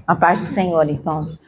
A paz do Senhor, irmãos.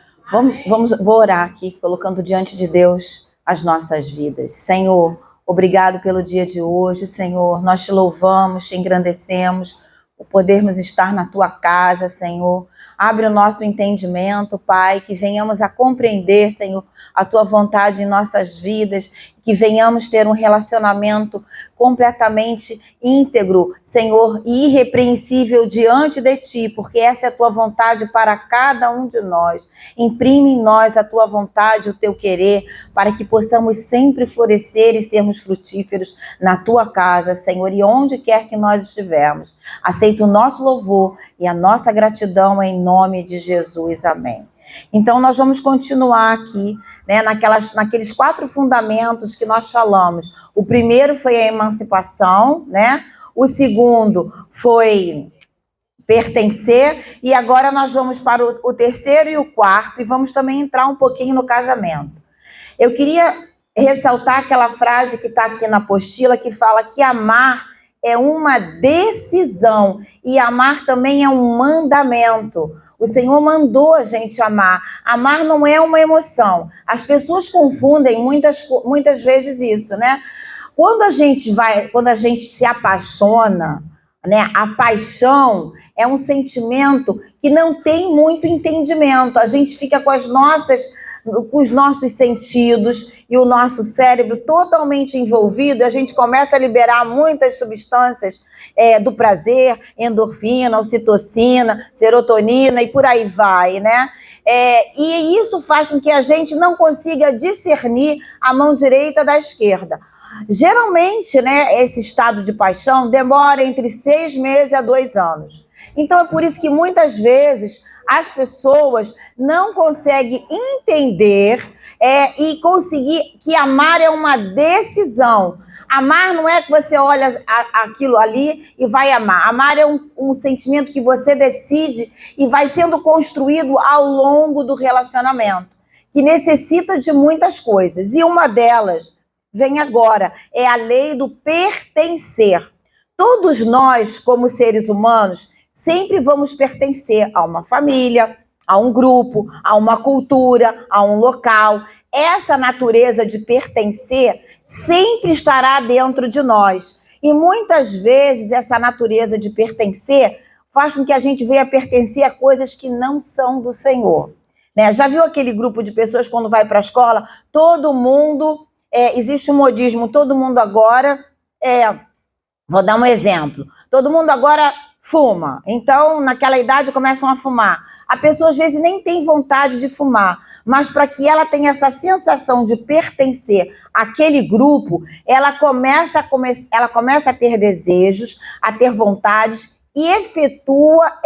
Vou orar aqui, colocando diante de Deus as nossas vidas. Senhor, obrigado pelo dia de hoje, Senhor. Nós te louvamos, te engrandecemos, por podermos estar na tua casa, Senhor. Abre o nosso entendimento, Pai, que venhamos a compreender, Senhor, a tua vontade em nossas vidas, que venhamos ter um relacionamento completamente íntegro, Senhor, e irrepreensível diante de ti, porque essa é a tua vontade para cada um de nós. Imprime em nós a tua vontade, o teu querer, para que possamos sempre florescer e sermos frutíferos na tua casa, Senhor, e onde quer que nós estivermos. Aceita o nosso louvor e a nossa gratidão em nome de Jesus. Amém. Então, nós vamos continuar aqui, né, naqueles 4 fundamentos que nós falamos. O primeiro foi a emancipação, né? O segundo foi pertencer, e agora nós vamos para o terceiro e o quarto, e vamos também entrar um pouquinho no casamento. Eu queria ressaltar aquela frase que está aqui na apostila, que fala que amar é uma decisão, e amar também é um mandamento. O Senhor mandou a gente amar. Amar não é uma emoção. As pessoas confundem muitas vezes isso, né? Quando a gente se apaixona, né? A paixão é um sentimento que não tem muito entendimento. A gente fica com os nossos sentidos e o nosso cérebro totalmente envolvido, e a gente começa a liberar muitas substâncias do prazer, endorfina, ocitocina, serotonina e por aí vai, né? E isso faz com que a gente não consiga discernir a mão direita da esquerda. Geralmente, né, esse estado de paixão demora entre 6 meses a 2 anos. Então, é por isso que muitas vezes as pessoas não conseguem entender e conseguir que amar é uma decisão. Amar não é que você olha aquilo ali e vai amar. Amar é um sentimento que você decide e vai sendo construído ao longo do relacionamento, que necessita de muitas coisas. E uma delas vem agora, é a lei do pertencer. Todos nós, como seres humanos, sempre vamos pertencer a uma família, a um grupo, a uma cultura, a um local. Essa natureza de pertencer sempre estará dentro de nós. E muitas vezes essa natureza de pertencer faz com que a gente venha pertencer a coisas que não são do Senhor. Né? Já viu aquele grupo de pessoas quando vai para a escola? Todo mundo, existe um modismo, todo mundo agora, vou dar um exemplo, todo mundo agora fuma, então naquela idade começam a fumar. A pessoa às vezes nem tem vontade de fumar, mas para que ela tenha essa sensação de pertencer àquele grupo, ela começa a ter desejos, a ter vontades e efetua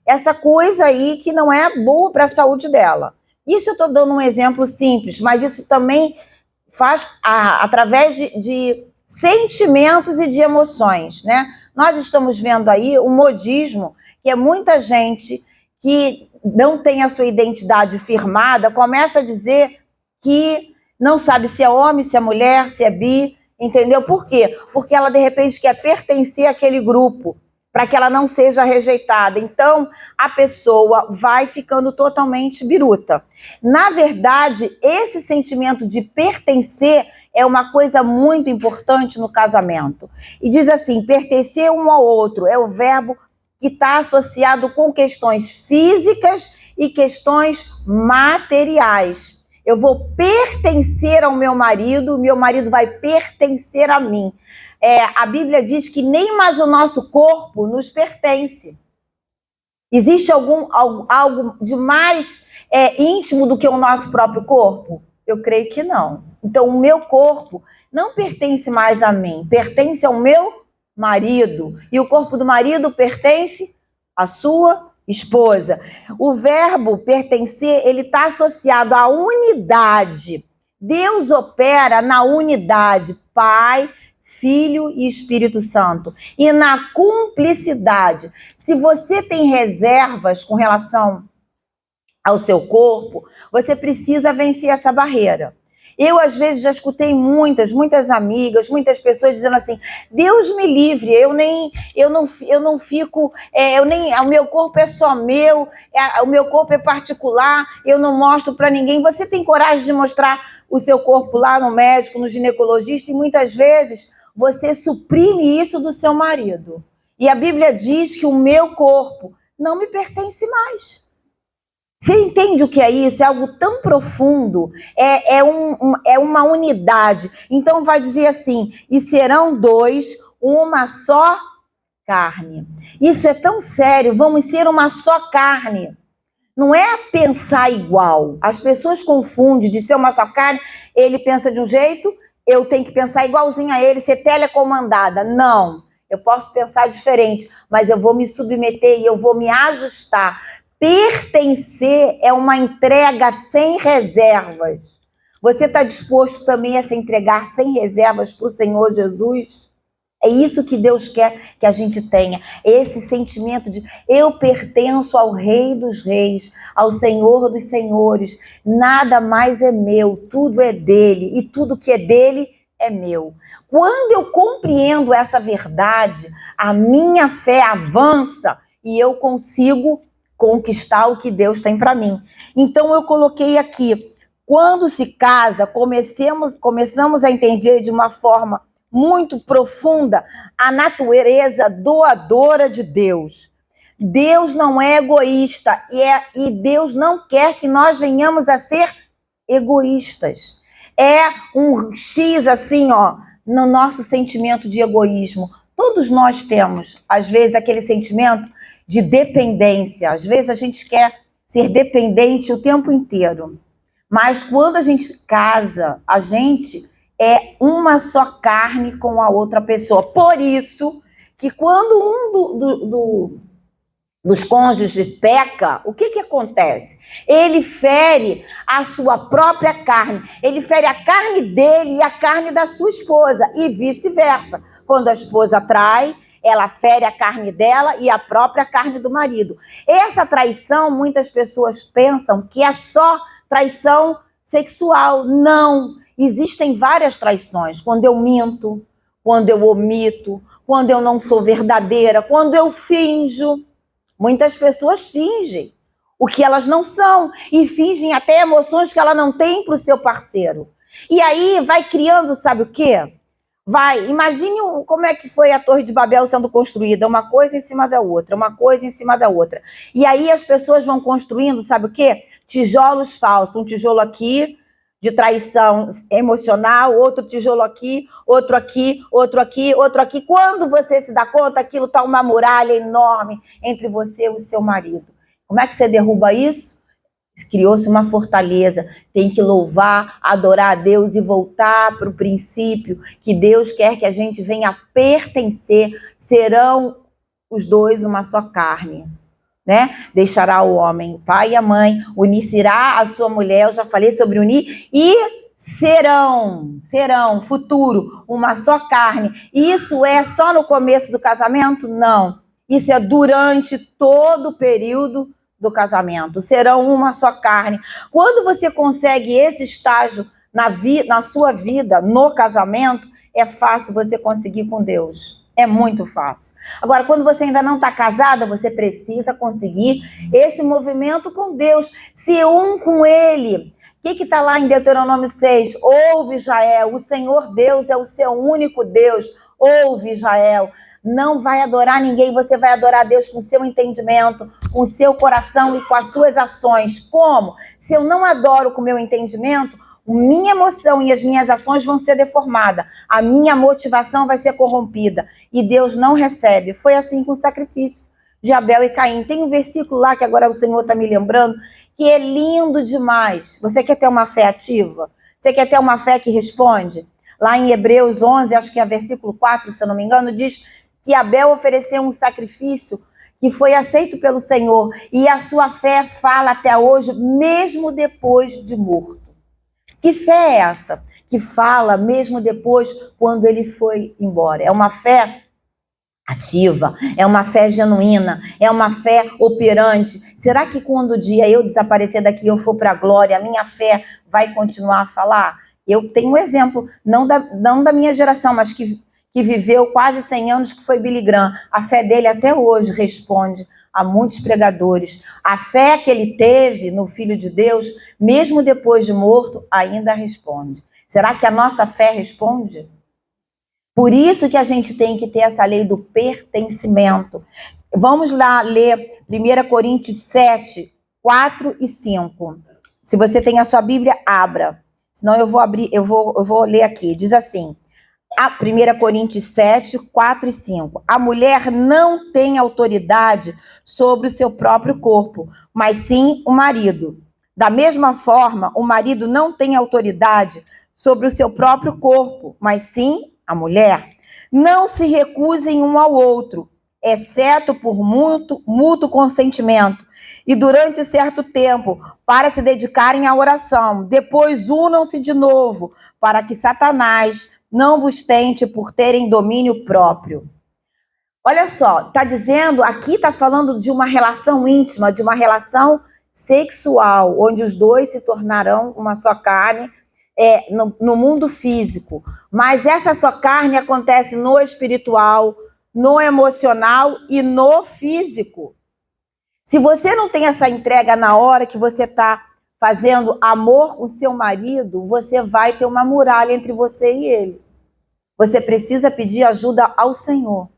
essa coisa aí que não é boa para a saúde dela. Isso eu estou dando um exemplo simples, mas isso também faz através de sentimentos e de emoções, né? Nós estamos vendo aí o modismo, que é muita gente que não tem a sua identidade firmada, começa a dizer que não sabe se é homem, se é mulher, se é bi, entendeu? Por quê? Porque ela, de repente, quer pertencer àquele grupo, para que ela não seja rejeitada. Então, a pessoa vai ficando totalmente biruta. Na verdade, esse sentimento de pertencer é uma coisa muito importante no casamento. E diz assim, pertencer um ao outro é o verbo que está associado com questões físicas e questões materiais. Eu vou pertencer ao meu marido vai pertencer a mim. A Bíblia diz que nem mais o nosso corpo nos pertence. Existe algo de mais íntimo do que o nosso próprio corpo? Eu creio que não. Então, o meu corpo não pertence mais a mim, pertence ao meu marido. E o corpo do marido pertence à sua esposa. O verbo pertencer, ele está associado à unidade. Deus opera na unidade, Pai, Filho e Espírito Santo. E na cumplicidade. Se você tem reservas com relação ao seu corpo, você precisa vencer essa barreira. Eu, às vezes, já escutei muitas amigas, muitas pessoas dizendo assim, Deus me livre, eu não fico, o meu corpo é só meu, o meu corpo é particular, eu não mostro para ninguém. Você tem coragem de mostrar o seu corpo lá no médico, no ginecologista, e muitas vezes você suprime isso do seu marido. E a Bíblia diz que o meu corpo não me pertence mais. Você entende o que é isso? É algo tão profundo, é uma unidade. Então vai dizer assim, e serão dois, uma só carne. Isso é tão sério, vamos ser uma só carne. Não é pensar igual. As pessoas confundem de ser uma só carne, ele pensa de um jeito, eu tenho que pensar igualzinho a ele, ser telecomandada. Não, eu posso pensar diferente, mas eu vou me submeter e eu vou me ajustar. Pertencer é uma entrega sem reservas. Você está disposto também a se entregar sem reservas para o Senhor Jesus? É isso que Deus quer que a gente tenha, esse sentimento de eu pertenço ao Rei dos Reis, ao Senhor dos Senhores, nada mais é meu, tudo é dele e tudo que é dele é meu. Quando eu compreendo essa verdade, a minha fé avança e eu consigo conquistar o que Deus tem para mim. Então eu coloquei aqui, quando se casa, começamos a entender de uma forma muito profunda a natureza doadora de Deus. Deus não é egoísta e Deus não quer que nós venhamos a ser egoístas. É um X assim, ó, no nosso sentimento de egoísmo. Todos nós temos, às vezes, aquele sentimento de dependência. Às vezes a gente quer ser dependente o tempo inteiro. Mas quando a gente casa, a gente é uma só carne com a outra pessoa. Por isso que quando um dos cônjuges peca, o que acontece? Ele fere a sua própria carne. Ele fere a carne dele e a carne da sua esposa. E vice-versa. Quando a esposa trai, ela fere a carne dela e a própria carne do marido. Essa traição, muitas pessoas pensam que é só traição sexual. Não. Existem várias traições. Quando eu minto, quando eu omito, quando eu não sou verdadeira, quando eu finjo. Muitas pessoas fingem o que elas não são e fingem até emoções que ela não tem para o seu parceiro. E aí vai criando, sabe o quê? Imagine como é que foi a Torre de Babel sendo construída, uma coisa em cima da outra, uma coisa em cima da outra. E aí as pessoas vão construindo, sabe o quê? Tijolos falsos, um tijolo aqui de traição emocional, outro tijolo aqui, outro aqui, outro aqui, outro aqui. Quando você se dá conta, aquilo está uma muralha enorme entre você e o seu marido. Como é que você derruba isso? Criou-se uma fortaleza. Tem que louvar, adorar a Deus e voltar para o princípio que Deus quer que a gente venha pertencer. Serão os dois uma só carne. Né? Deixará o homem, o pai e a mãe, unir-se-á a sua mulher, eu já falei sobre unir, e serão, futuro, uma só carne. Isso é só no começo do casamento? Não. Isso é durante todo o período do casamento. Serão uma só carne. Quando você consegue esse estágio na sua vida, no casamento, é fácil você conseguir com Deus. É muito fácil. Agora, quando você ainda não está casada, você precisa conseguir esse movimento com Deus. Ser um com Ele. O que está lá em Deuteronômio 6? Ouve, Israel, o Senhor Deus é o seu único Deus. Ouve, Israel. Não vai adorar ninguém, você vai adorar Deus com o seu entendimento, com o seu coração e com as suas ações. Como? Se eu não adoro com o meu entendimento, minha emoção e as minhas ações vão ser deformadas. A minha motivação vai ser corrompida. E Deus não recebe. Foi assim com o sacrifício de Abel e Caim. Tem um versículo lá que agora o Senhor está me lembrando, que é lindo demais. Você quer ter uma fé ativa? Você quer ter uma fé que responde? Lá em Hebreus 11, acho que é versículo 4, se eu não me engano, diz que Abel ofereceu um sacrifício que foi aceito pelo Senhor. E a sua fé fala até hoje, mesmo depois de morto. Que fé é essa? Que fala mesmo depois, quando ele foi embora. É uma fé ativa, é uma fé genuína, é uma fé operante. Será que quando o dia eu desaparecer daqui, eu for para a glória, a minha fé vai continuar a falar? Eu tenho um exemplo, não da minha geração, mas que viveu quase 100 anos, que foi Billy Graham. A fé dele até hoje responde a muitos pregadores. A fé que ele teve no Filho de Deus, mesmo depois de morto, ainda responde. Será que a nossa fé responde? Por isso que a gente tem que ter essa lei do pertencimento. Vamos lá ler 1 Coríntios 7, 4 e 5. Se você tem a sua Bíblia, abra. Senão eu vou abrir, eu vou ler aqui. Diz assim, 1 Coríntios 7, 4 e 5. A mulher não tem autoridade sobre o seu próprio corpo, mas sim o marido. Da mesma forma, o marido não tem autoridade sobre o seu próprio corpo, mas sim a mulher. Não se recusem um ao outro, exceto por mútuo consentimento, e durante certo tempo, para se dedicarem à oração. Depois unam-se de novo, para que Satanás não vos tente por terem domínio próprio. Olha só, está dizendo, aqui está falando de uma relação íntima, de uma relação sexual, onde os dois se tornarão uma só carne, no mundo físico. Mas essa só carne acontece no espiritual, no emocional e no físico. Se você não tem essa entrega na hora que você está fazendo amor com seu marido, você vai ter uma muralha entre você e ele. Você precisa pedir ajuda ao Senhor.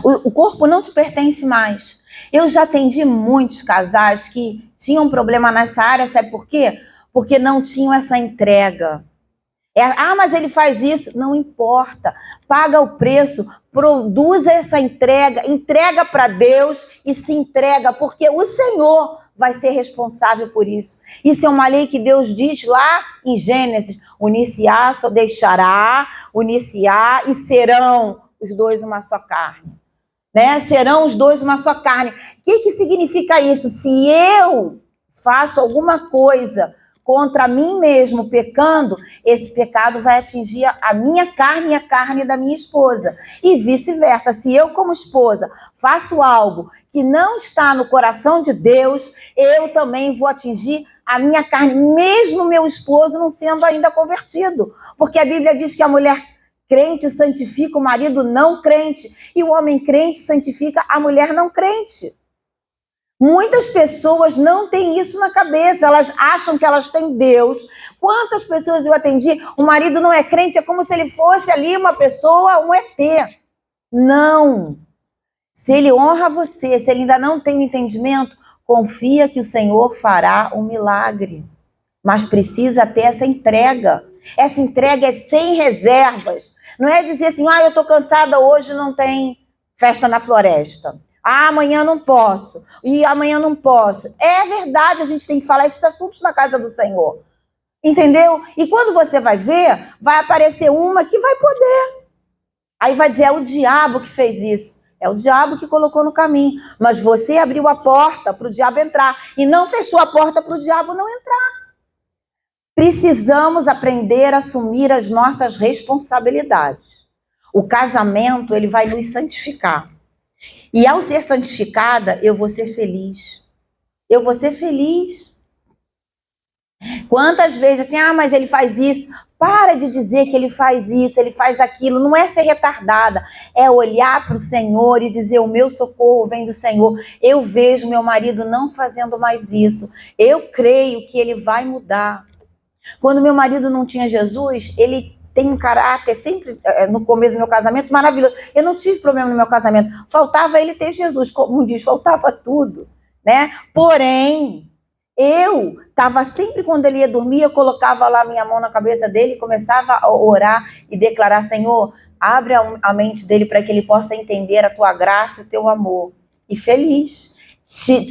O corpo não te pertence mais. Eu já atendi muitos casais que tinham problema nessa área, sabe por quê? Porque não tinham essa entrega. Mas ele faz isso, não importa, paga o preço, produz essa entrega para Deus e se entrega, porque o Senhor vai ser responsável por isso. Isso é uma lei que Deus diz lá em Gênesis, unir-se-á, só deixará, unir-se-á e serão os dois uma só carne. Né? Serão os dois uma só carne. O que significa isso? Se eu faço alguma coisa contra mim mesmo, pecando, esse pecado vai atingir a minha carne e a carne da minha esposa. E vice-versa. Se eu, como esposa, faço algo que não está no coração de Deus, eu também vou atingir a minha carne, mesmo meu esposo não sendo ainda convertido. Porque a Bíblia diz que a mulher crente santifica o marido não crente, e o homem crente santifica a mulher não crente. Muitas pessoas não têm isso na cabeça, elas acham que elas têm Deus. Quantas pessoas eu atendi, o marido não é crente, é como se ele fosse ali uma pessoa, um ET. Não. Se ele honra você, se ele ainda não tem o entendimento, confia que o Senhor fará um milagre. Mas precisa ter essa entrega. Essa entrega é sem reservas. Não é dizer assim, eu estou cansada, hoje não tem festa na floresta. Amanhã não posso. E amanhã não posso. É verdade, a gente tem que falar esses assuntos na casa do Senhor. Entendeu? E quando você vai ver, vai aparecer uma que vai poder. Aí vai dizer, é o diabo que fez isso. É o diabo que colocou no caminho. Mas você abriu a porta para o diabo entrar. E não fechou a porta para o diabo não entrar. Precisamos aprender a assumir as nossas responsabilidades. O casamento, ele vai nos santificar. E ao ser santificada, eu vou ser feliz. Eu vou ser feliz. Quantas vezes assim, mas ele faz isso. Para de dizer que ele faz isso, ele faz aquilo. Não é ser retardada. É olhar para o Senhor e dizer, o meu socorro vem do Senhor. Eu vejo meu marido não fazendo mais isso. Eu creio que ele vai mudar. Quando meu marido não tinha Jesus, ele tem um caráter sempre, no começo do meu casamento, maravilhoso. Eu não tive problema no meu casamento. Faltava ele ter Jesus, como diz, faltava tudo, né? Porém, eu estava sempre, quando ele ia dormir, eu colocava lá minha mão na cabeça dele e começava a orar e declarar, Senhor, abre a mente dele para que ele possa entender a tua graça e o teu amor. E feliz.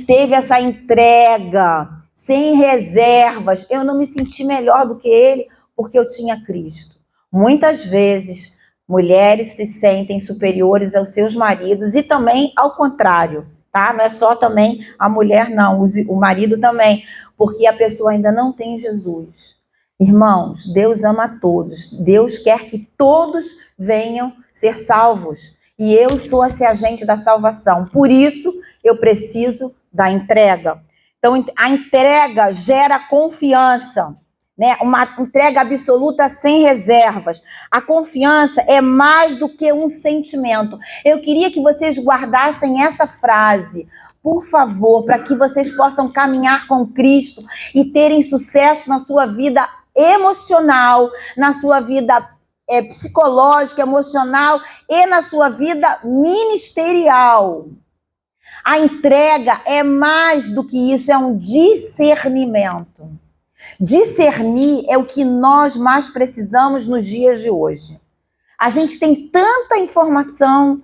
Teve essa entrega, sem reservas. Eu não me senti melhor do que ele, porque eu tinha Cristo. Muitas vezes, mulheres se sentem superiores aos seus maridos e também ao contrário, tá? Não é só também a mulher, não, o marido também, porque a pessoa ainda não tem Jesus. Irmãos, Deus ama a todos. Deus quer que todos venham ser salvos. E eu sou esse agente da salvação. Por isso, eu preciso da entrega. Então, a entrega gera confiança. né? Uma entrega absoluta sem reservas. A confiança é mais do que um sentimento. Eu queria que vocês guardassem essa frase, por favor, para que vocês possam caminhar com Cristo e terem sucesso na sua vida emocional, na sua vida psicológica, emocional e na sua vida ministerial. A entrega é mais do que isso, é um discernimento. Discernir é o que nós mais precisamos nos dias de hoje. A gente tem tanta informação,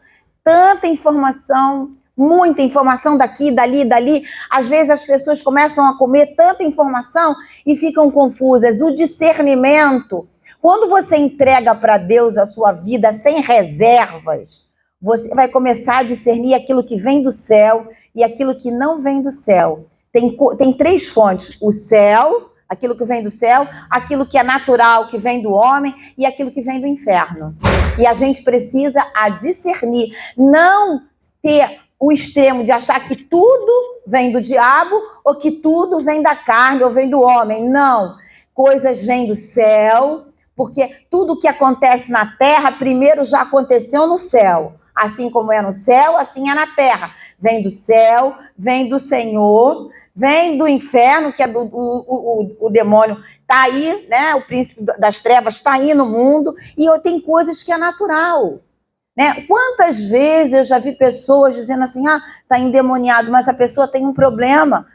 muita informação daqui, dali. Às vezes as pessoas começam a comer tanta informação e ficam confusas. O discernimento, quando você entrega para Deus a sua vida sem reservas, você vai começar a discernir aquilo que vem do céu e aquilo que não vem do céu. Tem 3 fontes: o céu, aquilo que vem do céu, aquilo que é natural, que vem do homem, e aquilo que vem do inferno. E a gente precisa discernir, não ter o extremo de achar que tudo vem do diabo, ou que tudo vem da carne, ou vem do homem. Não, coisas vêm do céu, porque tudo que acontece na terra, primeiro já aconteceu no céu. Assim como é no céu, assim é na terra. Vem do céu, vem do Senhor, vem do inferno, que é o demônio está aí, né? O príncipe das trevas está aí no mundo, e tem coisas que é natural, né? Quantas vezes eu já vi pessoas dizendo assim, está endemoniado, mas a pessoa tem um problema.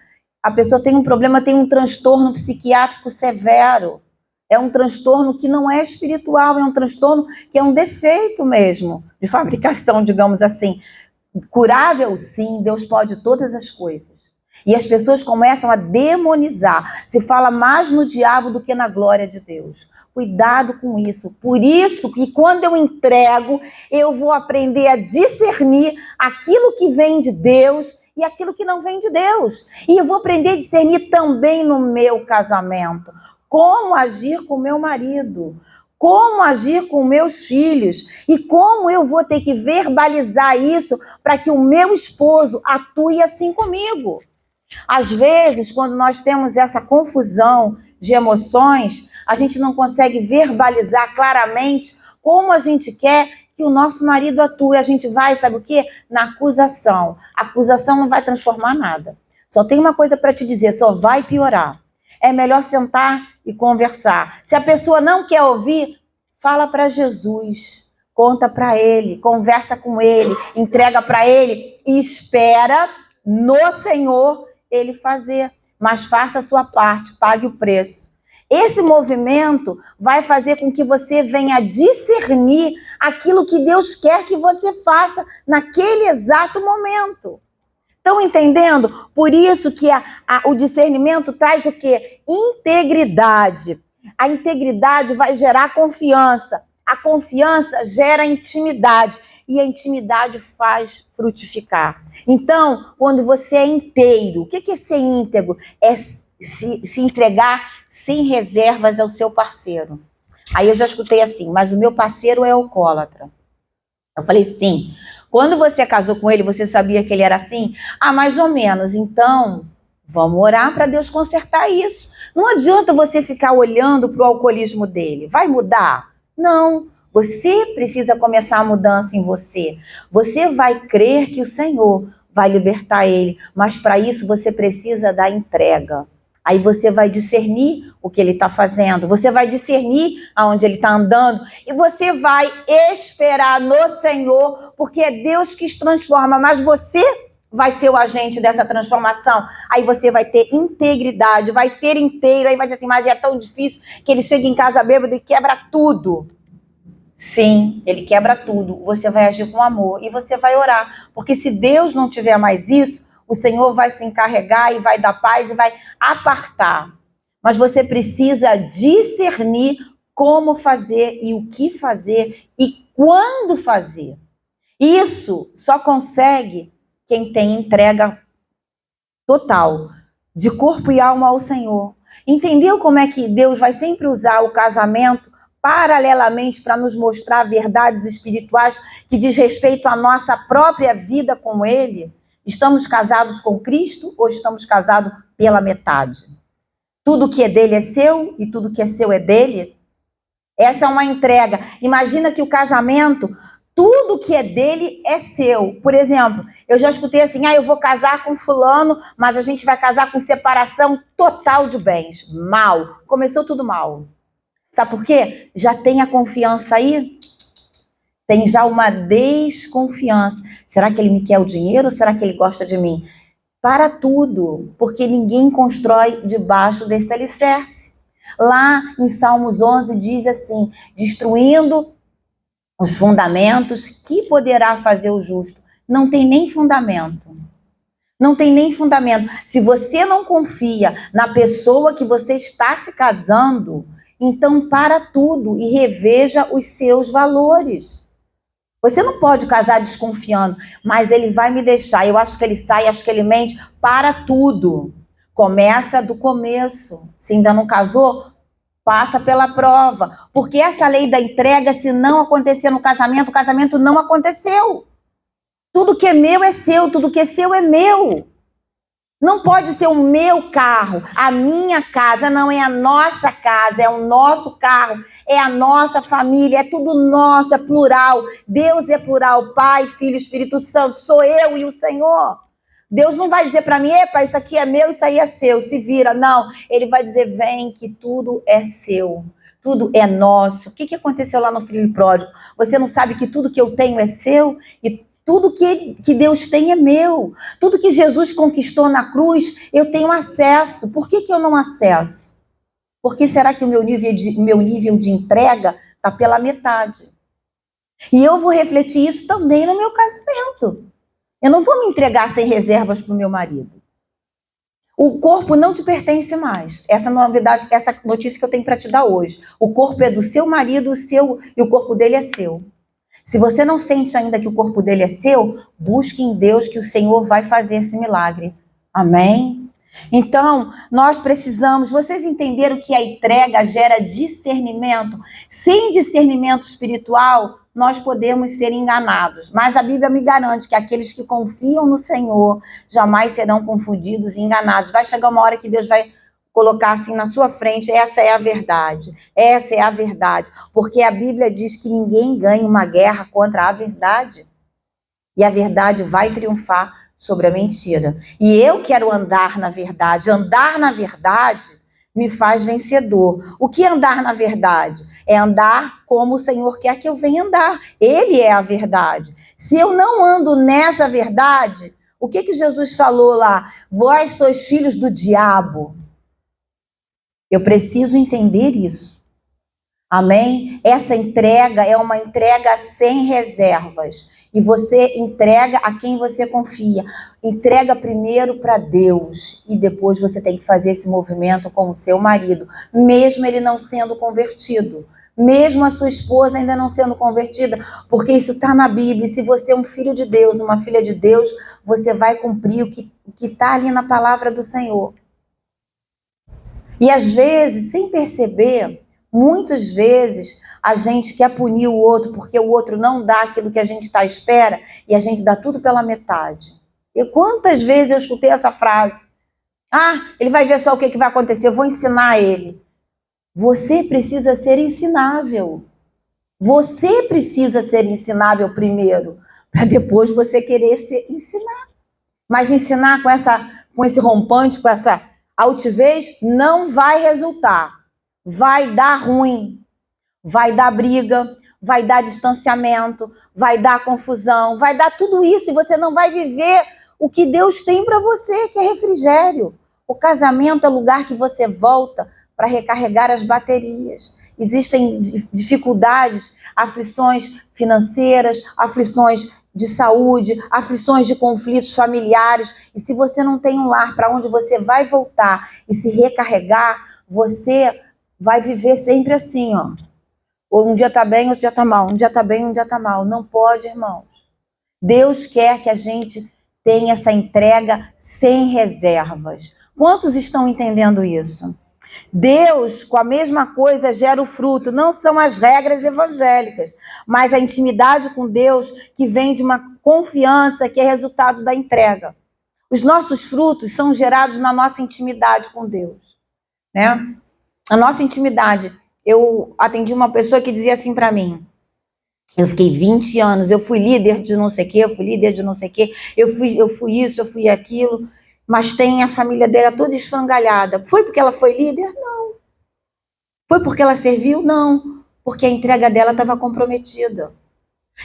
A pessoa tem um problema, tem um transtorno psiquiátrico severo. É um transtorno que não é espiritual, é um transtorno que é um defeito mesmo de fabricação, digamos assim. Curável, sim, Deus pode todas as coisas. E as pessoas começam a demonizar. Se fala mais no diabo do que na glória de Deus. Cuidado com isso. Por isso que quando eu entrego, eu vou aprender a discernir aquilo que vem de Deus e aquilo que não vem de Deus. E eu vou aprender a discernir também no meu casamento. Como agir com meu marido, como agir com meus filhos e como eu vou ter que verbalizar isso para que o meu esposo atue assim comigo. Às vezes, quando nós temos essa confusão de emoções, a gente não consegue verbalizar claramente como a gente quer que o nosso marido atue. A gente vai, sabe o quê? Na acusação. A acusação não vai transformar nada. Só tem uma coisa para te dizer, só vai piorar. É melhor sentar e conversar. Se a pessoa não quer ouvir, fala para Jesus, conta para ele, conversa com ele, entrega para ele e espera no Senhor ele fazer. Mas faça a sua parte, pague o preço. Esse movimento vai fazer com que você venha discernir aquilo que Deus quer que você faça naquele exato momento. Estão entendendo? Por isso que o discernimento traz o quê? Integridade. A integridade vai gerar confiança. A confiança gera intimidade. E a intimidade faz frutificar. Então, quando você é inteiro, o que é ser íntegro? É se entregar sem reservas ao seu parceiro. Aí eu já escutei assim, mas o meu parceiro é alcoólatra. Eu falei, sim. Quando você casou com ele, você sabia que ele era assim? Mais ou menos. Então, vamos orar para Deus consertar isso. Não adianta você ficar olhando para o alcoolismo dele. Vai mudar? Não. Você precisa começar a mudança em você. Você vai crer que o Senhor vai libertar ele. Mas para isso você precisa da entrega. Aí você vai discernir o que ele está fazendo, você vai discernir aonde ele está andando e você vai esperar no Senhor, porque é Deus que transforma, mas você vai ser o agente dessa transformação. Aí você vai ter integridade, vai ser inteiro, aí vai dizer assim, mas é tão difícil que ele chega em casa bêbado e quebra tudo. Sim, ele quebra tudo, você vai agir com amor e você vai orar, porque se Deus não tiver mais isso, o Senhor vai se encarregar e vai dar paz e vai apartar. Mas você precisa discernir como fazer e o que fazer e quando fazer. Isso só consegue quem tem entrega total, de corpo e alma ao Senhor. Entendeu como é que Deus vai sempre usar o casamento paralelamente para nos mostrar verdades espirituais que diz respeito à nossa própria vida com Ele? Estamos casados com Cristo ou estamos casados pela metade? Tudo que é dele é seu e tudo que é seu é dele? Essa é uma entrega. Imagina que o casamento, tudo que é dele é seu. Por exemplo, eu já escutei assim, eu vou casar com fulano, mas a gente vai casar com separação total de bens. Mal. Começou tudo mal. Sabe por quê? Já tem a confiança aí? Tem já uma desconfiança. Será que ele me quer o dinheiro ou será que ele gosta de mim? Para tudo, porque ninguém constrói debaixo desse alicerce. Lá em Salmos 11 diz assim, destruindo os fundamentos, que poderá fazer o justo? Não tem nem fundamento. Não tem nem fundamento. Se você não confia na pessoa que você está se casando, então para tudo e reveja os seus valores. Você não pode casar desconfiando, mas ele vai me deixar, eu acho que ele sai, acho que ele mente, para tudo. Começa do começo. Se ainda não casou, passa pela prova. Porque essa lei da entrega, se não acontecer no casamento, o casamento não aconteceu. Tudo que é meu é seu, tudo que é seu é meu. Não pode ser o meu carro, a minha casa, não é a nossa casa, é o nosso carro, é a nossa família, é tudo nosso, é plural. Deus é plural, Pai, Filho, Espírito Santo, sou eu e o Senhor. Deus não vai dizer para mim, epa, isso aqui é meu, isso aí é seu, se vira. Não, ele vai dizer, vem que tudo é seu, tudo é nosso. O que aconteceu lá no filho pródigo? Você não sabe que tudo que eu tenho é seu? E tudo que Deus tem é meu. Tudo que Jesus conquistou na cruz, eu tenho acesso. Por que eu não acesso? Porque será que o meu nível de entrega está pela metade? E eu vou refletir isso também no meu casamento. Eu não vou me entregar sem reservas para o meu marido. O corpo não te pertence mais. Essa novidade, essa notícia que eu tenho para te dar hoje. O corpo é do seu marido, e o corpo dele é seu. Se você não sente ainda que o corpo dele é seu, busque em Deus que o Senhor vai fazer esse milagre. Amém? Então, nós precisamos, vocês entenderam que a entrega gera discernimento? Sem discernimento espiritual, nós podemos ser enganados. Mas a Bíblia me garante que aqueles que confiam no Senhor jamais serão confundidos e enganados. Vai chegar uma hora que Deus vai colocar assim na sua frente, essa é a verdade, essa é a verdade, porque a Bíblia diz que ninguém ganha uma guerra contra a verdade, e a verdade vai triunfar sobre a mentira, e eu quero andar na verdade me faz vencedor. O que é andar na verdade? É andar como o Senhor quer que eu venha andar, Ele é a verdade. Se eu não ando nessa verdade, o que Jesus falou lá? Vós sois filhos do diabo. Eu preciso entender isso. Amém? Essa entrega é uma entrega sem reservas. E você entrega a quem você confia. Entrega primeiro para Deus. E depois você tem que fazer esse movimento com o seu marido. Mesmo ele não sendo convertido. Mesmo a sua esposa ainda não sendo convertida. Porque isso está na Bíblia. E se você é um filho de Deus, uma filha de Deus, você vai cumprir o que está ali na palavra do Senhor. E às vezes, sem perceber, muitas vezes a gente quer punir o outro porque o outro não dá aquilo que a gente está à espera e a gente dá tudo pela metade. E quantas vezes eu escutei essa frase? Ele vai ver só o que vai acontecer, eu vou ensinar ele. Você precisa ser ensinável. Você precisa ser ensinável primeiro, para depois você querer se ensinar. Mas ensinar com esse rompante, com essa altivez, não vai resultar. Vai dar ruim, vai dar briga, vai dar distanciamento, vai dar confusão, vai dar tudo isso e você não vai viver o que Deus tem para você, que é refrigério. O casamento é o lugar que você volta para recarregar as baterias. Existem dificuldades, aflições financeiras, aflições de saúde, aflições de conflitos familiares, e se você não tem um lar para onde você vai voltar e se recarregar, você vai viver sempre assim, ó. Ou um dia tá bem, outro dia tá mal, um dia tá bem, um dia tá mal. Não pode, irmãos. Deus quer que a gente tenha essa entrega sem reservas. Quantos estão entendendo isso? Deus, com a mesma coisa, gera o fruto. Não são as regras evangélicas, mas a intimidade com Deus que vem de uma confiança que é resultado da entrega. Os nossos frutos são gerados na nossa intimidade com Deus. né? A nossa intimidade. Eu atendi uma pessoa que dizia assim para mim, eu fiquei 20 anos, eu fui líder de não sei o quê, eu fui líder de não sei o quê, eu fui isso, eu fui aquilo, mas tem a família dela toda esfrangalhada. Foi porque ela foi líder? Não. Foi porque ela serviu? Não. Porque a entrega dela estava comprometida.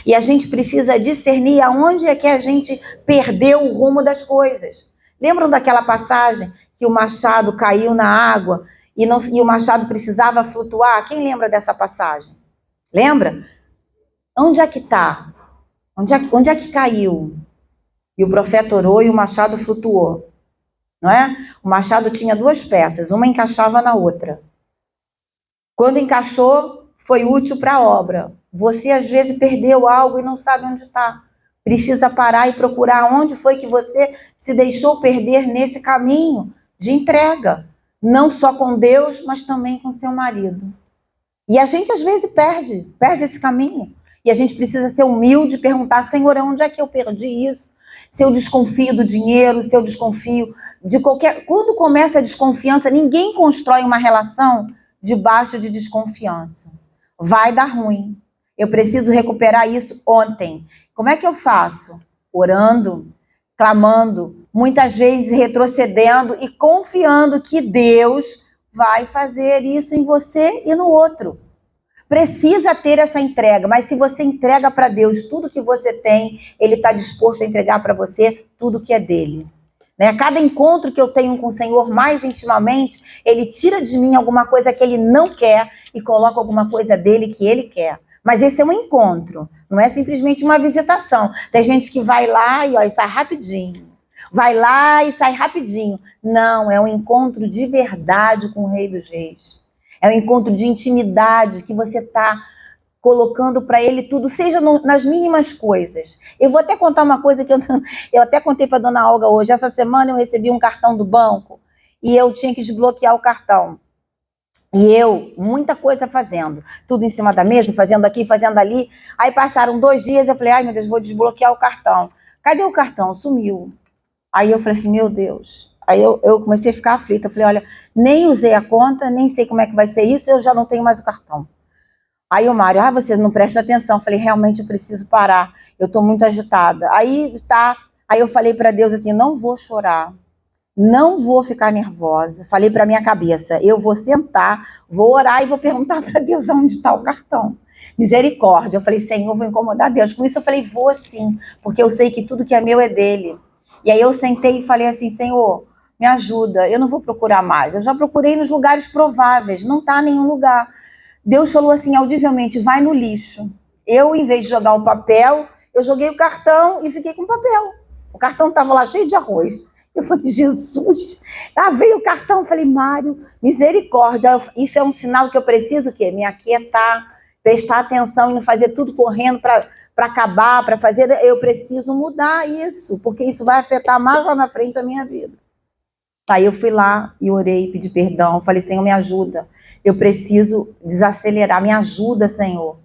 E a gente precisa discernir aonde é que a gente perdeu o rumo das coisas. Lembram daquela passagem que o machado caiu na água e o machado precisava flutuar? Quem lembra dessa passagem? Lembra? Onde é que está? Onde é que caiu? E o profeta orou e o machado flutuou. Não é? O machado tinha duas peças, uma encaixava na outra. Quando encaixou, foi útil para a obra. Você, às vezes, perdeu algo e não sabe onde está. Precisa parar e procurar onde foi que você se deixou perder nesse caminho de entrega. Não só com Deus, mas também com seu marido. E a gente, às vezes, perde esse caminho. E a gente precisa ser humilde e perguntar, Senhor, onde é que eu perdi isso? Se eu desconfio do dinheiro, se eu desconfio de qualquer... Quando começa a desconfiança, ninguém constrói uma relação debaixo de desconfiança. Vai dar ruim. Eu preciso recuperar isso ontem. Como é que eu faço? Orando, clamando, muitas vezes retrocedendo e confiando que Deus vai fazer isso em você e no outro. Precisa ter essa entrega, mas se você entrega para Deus tudo que você tem, Ele está disposto a entregar para você tudo que é dele. Né? Cada encontro que eu tenho com o Senhor mais intimamente, Ele tira de mim alguma coisa que Ele não quer e coloca alguma coisa dele que Ele quer. Mas esse é um encontro, não é simplesmente uma visitação. Tem gente que vai lá e sai rapidinho. Vai lá e sai rapidinho. Não, é um encontro de verdade com o Rei dos Reis. É um encontro de intimidade que você está colocando para ele tudo, seja nas mínimas coisas. Eu vou até contar uma coisa que eu até contei para a dona Olga hoje. Essa semana eu recebi um cartão do banco e eu tinha que desbloquear o cartão. E eu, muita coisa fazendo, tudo em cima da mesa, fazendo aqui, fazendo ali. Aí passaram 2 dias, eu falei, ai meu Deus, vou desbloquear o cartão. Cadê o cartão? Sumiu. Aí eu falei assim, meu Deus. Aí eu comecei a ficar aflita. Eu falei, olha, nem usei a conta, nem sei como é que vai ser isso, eu já não tenho mais o cartão. Aí o Mário, você não presta atenção. Eu falei, realmente eu preciso parar, eu estou muito agitada. Aí eu falei para Deus assim, não vou chorar, não vou ficar nervosa. Falei para minha cabeça, eu vou sentar, vou orar e vou perguntar para Deus onde está o cartão. Misericórdia. Eu falei, Senhor, vou incomodar Deus. Com isso eu falei, vou sim, porque eu sei que tudo que é meu é dele. E aí eu sentei e falei assim, Senhor, me ajuda, eu não vou procurar mais. Eu já procurei nos lugares prováveis, não está em nenhum lugar. Deus falou assim, audivelmente, vai no lixo. Eu, em vez de jogar o papel, eu joguei o cartão e fiquei com o papel. O cartão estava lá cheio de arroz. Eu falei, Jesus. Veio o cartão, falei, Mário, misericórdia. Isso é um sinal que eu preciso o quê? Me aquietar, prestar atenção e não fazer tudo correndo para acabar, para fazer. Eu preciso mudar isso, porque isso vai afetar mais lá na frente a minha vida. Aí eu fui lá e orei, pedi perdão, falei, Senhor, me ajuda. Eu preciso desacelerar, me ajuda, Senhor.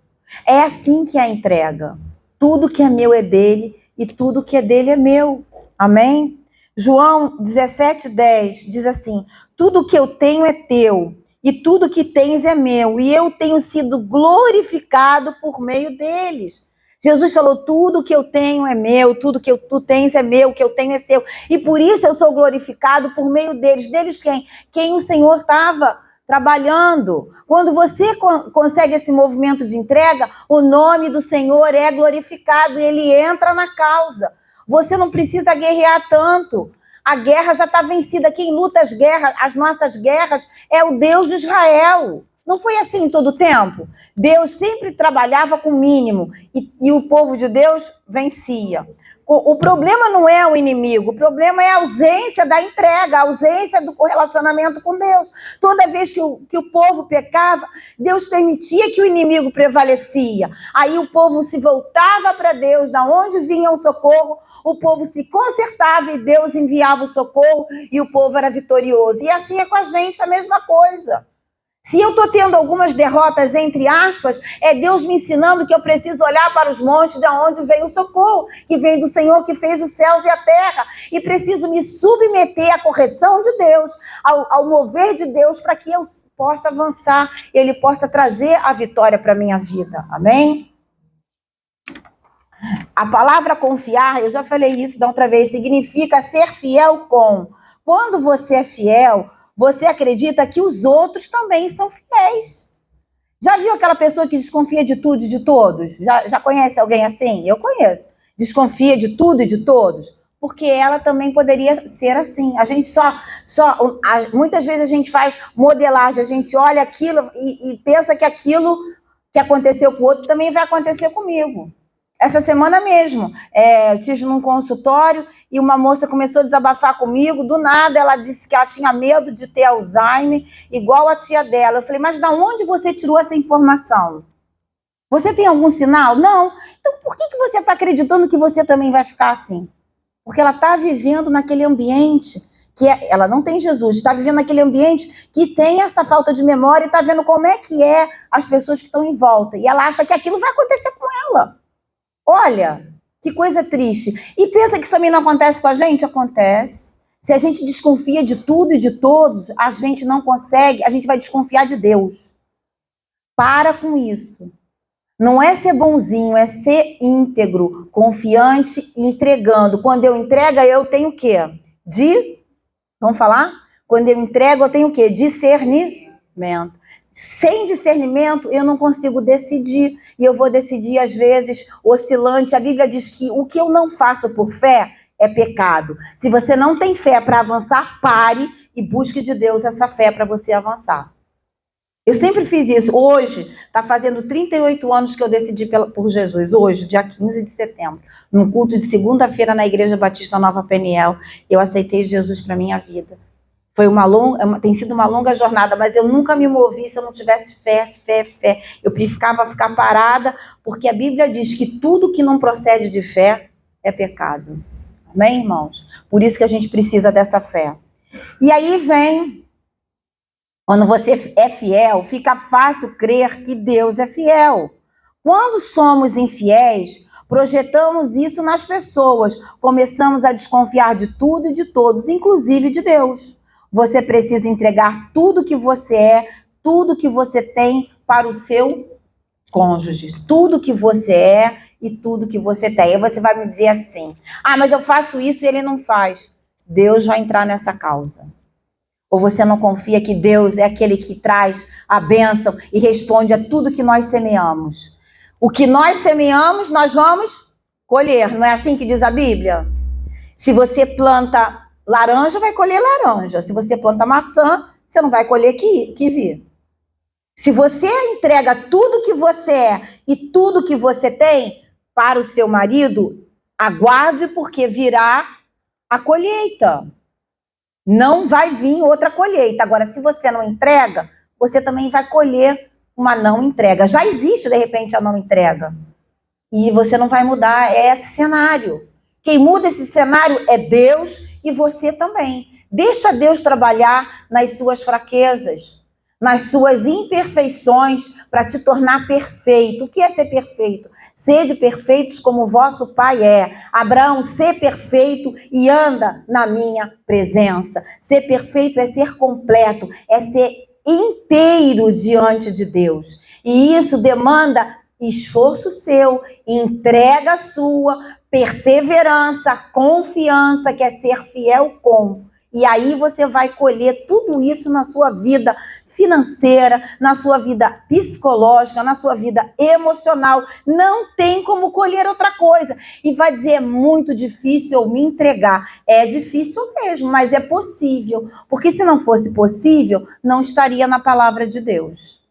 É assim que é a entrega. Tudo que é meu é dele e tudo que é dele é meu. Amém? João 17:10 diz assim, tudo que eu tenho é teu e tudo que tens é meu e eu tenho sido glorificado por meio deles. Jesus falou, tudo que eu tenho é meu, tudo que tu tens é meu, o que eu tenho é seu. E por isso eu sou glorificado por meio deles. Deles quem? Quem o Senhor estava trabalhando. Quando você consegue esse movimento de entrega, o nome do Senhor é glorificado e ele entra na causa. Você não precisa guerrear tanto. A guerra já está vencida. Quem luta as guerras, as nossas guerras, é o Deus de Israel. Não foi assim todo o tempo? Deus sempre trabalhava com o mínimo e o povo de Deus vencia. O problema não é o inimigo, o problema é a ausência da entrega, a ausência do correlacionamento com Deus. Toda vez que o povo pecava, Deus permitia que o inimigo prevalecia. Aí o povo se voltava para Deus, da onde vinha o socorro, o povo se consertava e Deus enviava o socorro e o povo era vitorioso. E assim é com a gente, a mesma coisa. Se eu estou tendo algumas derrotas, entre aspas, é Deus me ensinando que eu preciso olhar para os montes de onde vem o socorro, que vem do Senhor que fez os céus e a terra. E preciso me submeter à correção de Deus, ao mover de Deus, para que eu possa avançar, Ele possa trazer a vitória para a minha vida. Amém? A palavra confiar, eu já falei isso da outra vez, significa ser fiel com. Quando você é fiel, você acredita que os outros também são fiéis. Já viu aquela pessoa que desconfia de tudo e de todos? Já conhece alguém assim? Eu conheço. Desconfia de tudo e de todos? Porque ela também poderia ser assim. A gente muitas vezes a gente faz modelagem, a gente olha aquilo e pensa que aquilo que aconteceu com o outro também vai acontecer comigo. Essa semana mesmo, eu estive num consultório e uma moça começou a desabafar comigo. Do nada, ela disse que ela tinha medo de ter Alzheimer, igual a tia dela. Eu falei, mas de onde você tirou essa informação? Você tem algum sinal? Não. Então, por que você está acreditando que você também vai ficar assim? Porque ela está vivendo naquele ambiente que ela não tem Jesus, está vivendo naquele ambiente que tem essa falta de memória e está vendo como é que é as pessoas que estão em volta. E ela acha que aquilo vai acontecer com ela. Olha, que coisa triste. E pensa que isso também não acontece com a gente? Acontece. Se a gente desconfia de tudo e de todos, a gente não consegue, a gente vai desconfiar de Deus. Para com isso. Não é ser bonzinho, é ser íntegro, confiante e entregando. Quando eu entrego, eu tenho o quê? Vamos falar? Quando eu entrego, eu tenho o quê? Discernimento. Sem discernimento, eu não consigo decidir. E eu vou decidir, às vezes, oscilante. A Bíblia diz que o que eu não faço por fé é pecado. Se você não tem fé para avançar, pare e busque de Deus essa fé para você avançar. Eu sempre fiz isso. Hoje, está fazendo 38 anos que eu decidi por Jesus. Hoje, dia 15 de setembro, num culto de segunda-feira na Igreja Batista Nova Peniel, eu aceitei Jesus para minha vida. Tem sido uma longa jornada, mas eu nunca me movi se eu não tivesse fé. Eu preferia ficar parada, porque a Bíblia diz que tudo que não procede de fé é pecado. Amém, irmãos? Por isso que a gente precisa dessa fé. E aí vem, quando você é fiel, fica fácil crer que Deus é fiel. Quando somos infiéis, projetamos isso nas pessoas, começamos a desconfiar de tudo e de todos, inclusive de Deus. Você precisa entregar tudo que você é, tudo que você tem para o seu cônjuge. Tudo que você é e tudo que você tem. Aí você vai me dizer assim, mas eu faço isso e ele não faz. Deus vai entrar nessa causa. Ou você não confia que Deus é aquele que traz a bênção e responde a tudo que nós semeamos. O que nós semeamos, nós vamos colher. Não é assim que diz a Bíblia? Se você planta laranja, vai colher laranja. Se você planta maçã, você não vai colher kiwi. Se você entrega tudo que você é e tudo que você tem para o seu marido, aguarde, porque virá a colheita. Não vai vir outra colheita. Agora, se você não entrega, você também vai colher uma não entrega. Já existe, de repente, a não entrega. E você não vai mudar esse cenário. Quem muda esse cenário é Deus e você também. Deixa Deus trabalhar nas suas fraquezas, nas suas imperfeições, para te tornar perfeito. O que é ser perfeito? Sede perfeitos como vosso Pai é. Abraão, ser perfeito e anda na minha presença. Ser perfeito é ser completo, é ser inteiro diante de Deus. E isso demanda esforço seu, entrega sua, perseverança, confiança, que é ser fiel com. E aí você vai colher tudo isso na sua vida financeira, na sua vida psicológica, na sua vida emocional. Não tem como colher outra coisa. E vai dizer, é muito difícil eu me entregar. É difícil mesmo, mas é possível. Porque se não fosse possível, não estaria na palavra de Deus.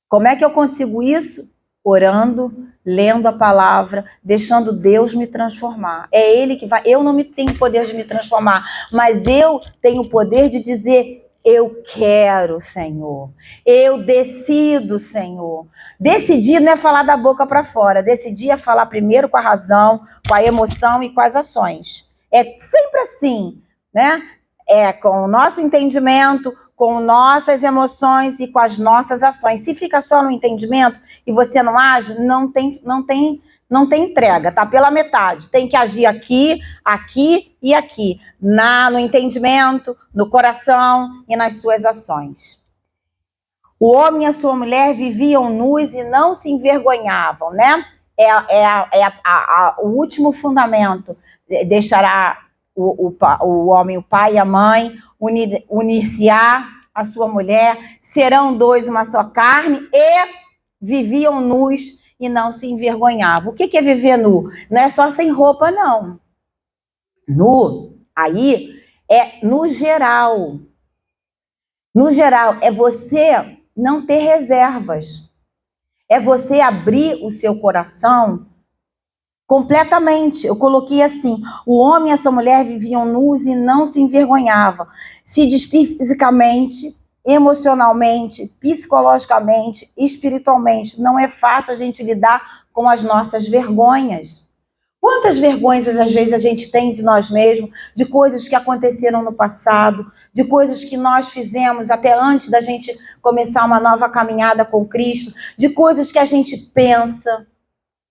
Como é que eu consigo isso? Orando, lendo a palavra, deixando Deus me transformar. É Ele que vai. Eu não tenho poder de me transformar, mas eu tenho o poder de dizer, eu quero, Senhor. Eu decido, Senhor. Decidir não é falar da boca para fora. Decidir é falar primeiro com a razão, com a emoção e com as ações. É sempre assim, né? É com o nosso entendimento, com nossas emoções e com as nossas ações. Se fica só no entendimento e você não age, não tem entrega, tá pela metade. Tem que agir aqui, aqui e aqui, no entendimento, no coração e nas suas ações. O homem e a sua mulher viviam nus e não se envergonhavam, né? O último fundamento. Deixará o homem, o pai e a mãe, unir-se-á a sua mulher, serão dois uma só carne, e viviam nus e não se envergonhavam. O que é viver nu? Não é só sem roupa, não. Nu, aí, é no geral. No geral, é você não ter reservas. É você abrir o seu coração completamente. Eu coloquei assim: o homem e a sua mulher viviam nus e não se envergonhavam. Se despir fisicamente, emocionalmente, psicologicamente, espiritualmente. Não é fácil a gente lidar com as nossas vergonhas. Quantas vergonhas às vezes a gente tem de nós mesmos, de coisas que aconteceram no passado, de coisas que nós fizemos até antes da gente começar uma nova caminhada com Cristo, de coisas que a gente pensa,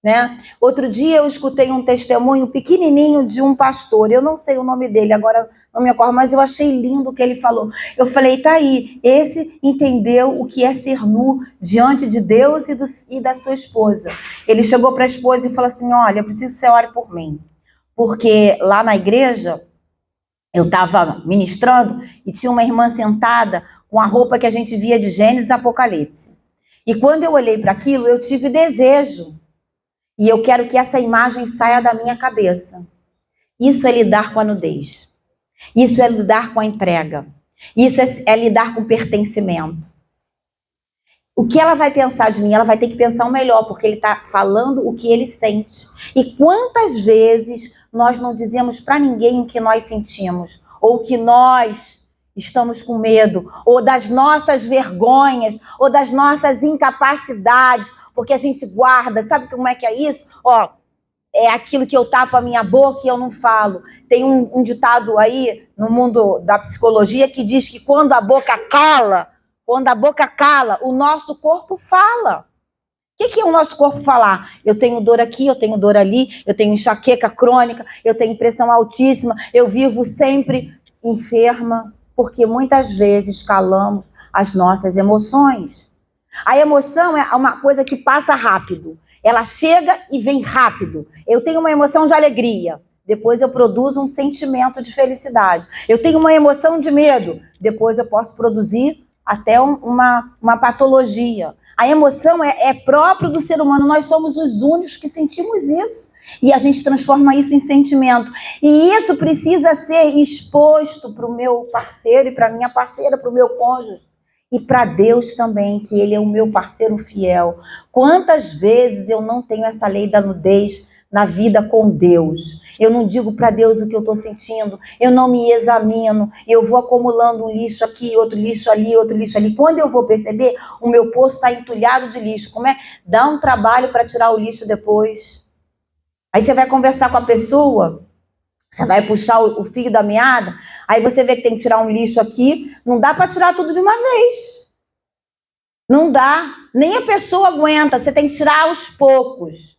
né? Outro dia eu escutei um testemunho pequenininho de um pastor, eu não sei o nome dele, agora não me acordo, mas eu achei lindo o que ele falou. Eu falei, tá aí, esse entendeu o que é ser nu diante de Deus e da sua esposa. Ele chegou para a esposa e falou assim: olha, eu preciso que você ore por mim, porque lá na igreja eu estava ministrando e tinha uma irmã sentada com a roupa que a gente via de Gênesis e Apocalipse. E quando eu olhei para aquilo, eu tive desejo. E eu quero que essa imagem saia da minha cabeça. Isso é lidar com a nudez. Isso é lidar com a entrega. Isso é lidar com o pertencimento. O que ela vai pensar de mim? Ela vai ter que pensar o melhor, porque ele está falando o que ele sente. E quantas vezes nós não dizemos para ninguém o que nós sentimos, ou que nós estamos com medo, ou das nossas vergonhas, ou das nossas incapacidades, porque a gente guarda. Sabe como é que é isso? Ó, é aquilo que eu tapo a minha boca e eu não falo. Tem um ditado aí no mundo da psicologia que diz que quando a boca cala, o nosso corpo fala. O que é o nosso corpo falar? Eu tenho dor aqui, eu tenho dor ali, eu tenho enxaqueca crônica, eu tenho pressão altíssima, eu vivo sempre enferma, porque muitas vezes calamos as nossas emoções. A emoção é uma coisa que passa rápido. Ela chega e vem rápido. Eu tenho uma emoção de alegria, depois eu produzo um sentimento de felicidade. Eu tenho uma emoção de medo, depois eu posso produzir até uma patologia. A emoção é próprio do ser humano. Nós somos os únicos que sentimos isso. E a gente transforma isso em sentimento. E isso precisa ser exposto para o meu parceiro e para a minha parceira, para o meu cônjuge. E para Deus também, que Ele é o meu parceiro fiel. Quantas vezes eu não tenho essa lei da nudez na vida com Deus? Eu não digo para Deus o que eu estou sentindo, eu não me examino, eu vou acumulando um lixo aqui, outro lixo ali, outro lixo ali. Quando eu vou perceber, o meu poço está entulhado de lixo. Como é? Dá um trabalho para tirar o lixo depois. Aí você vai conversar com a pessoa, você vai puxar o fio da meada, aí você vê que tem que tirar um lixo aqui, não dá para tirar tudo de uma vez. Não dá, nem a pessoa aguenta, você tem que tirar aos poucos.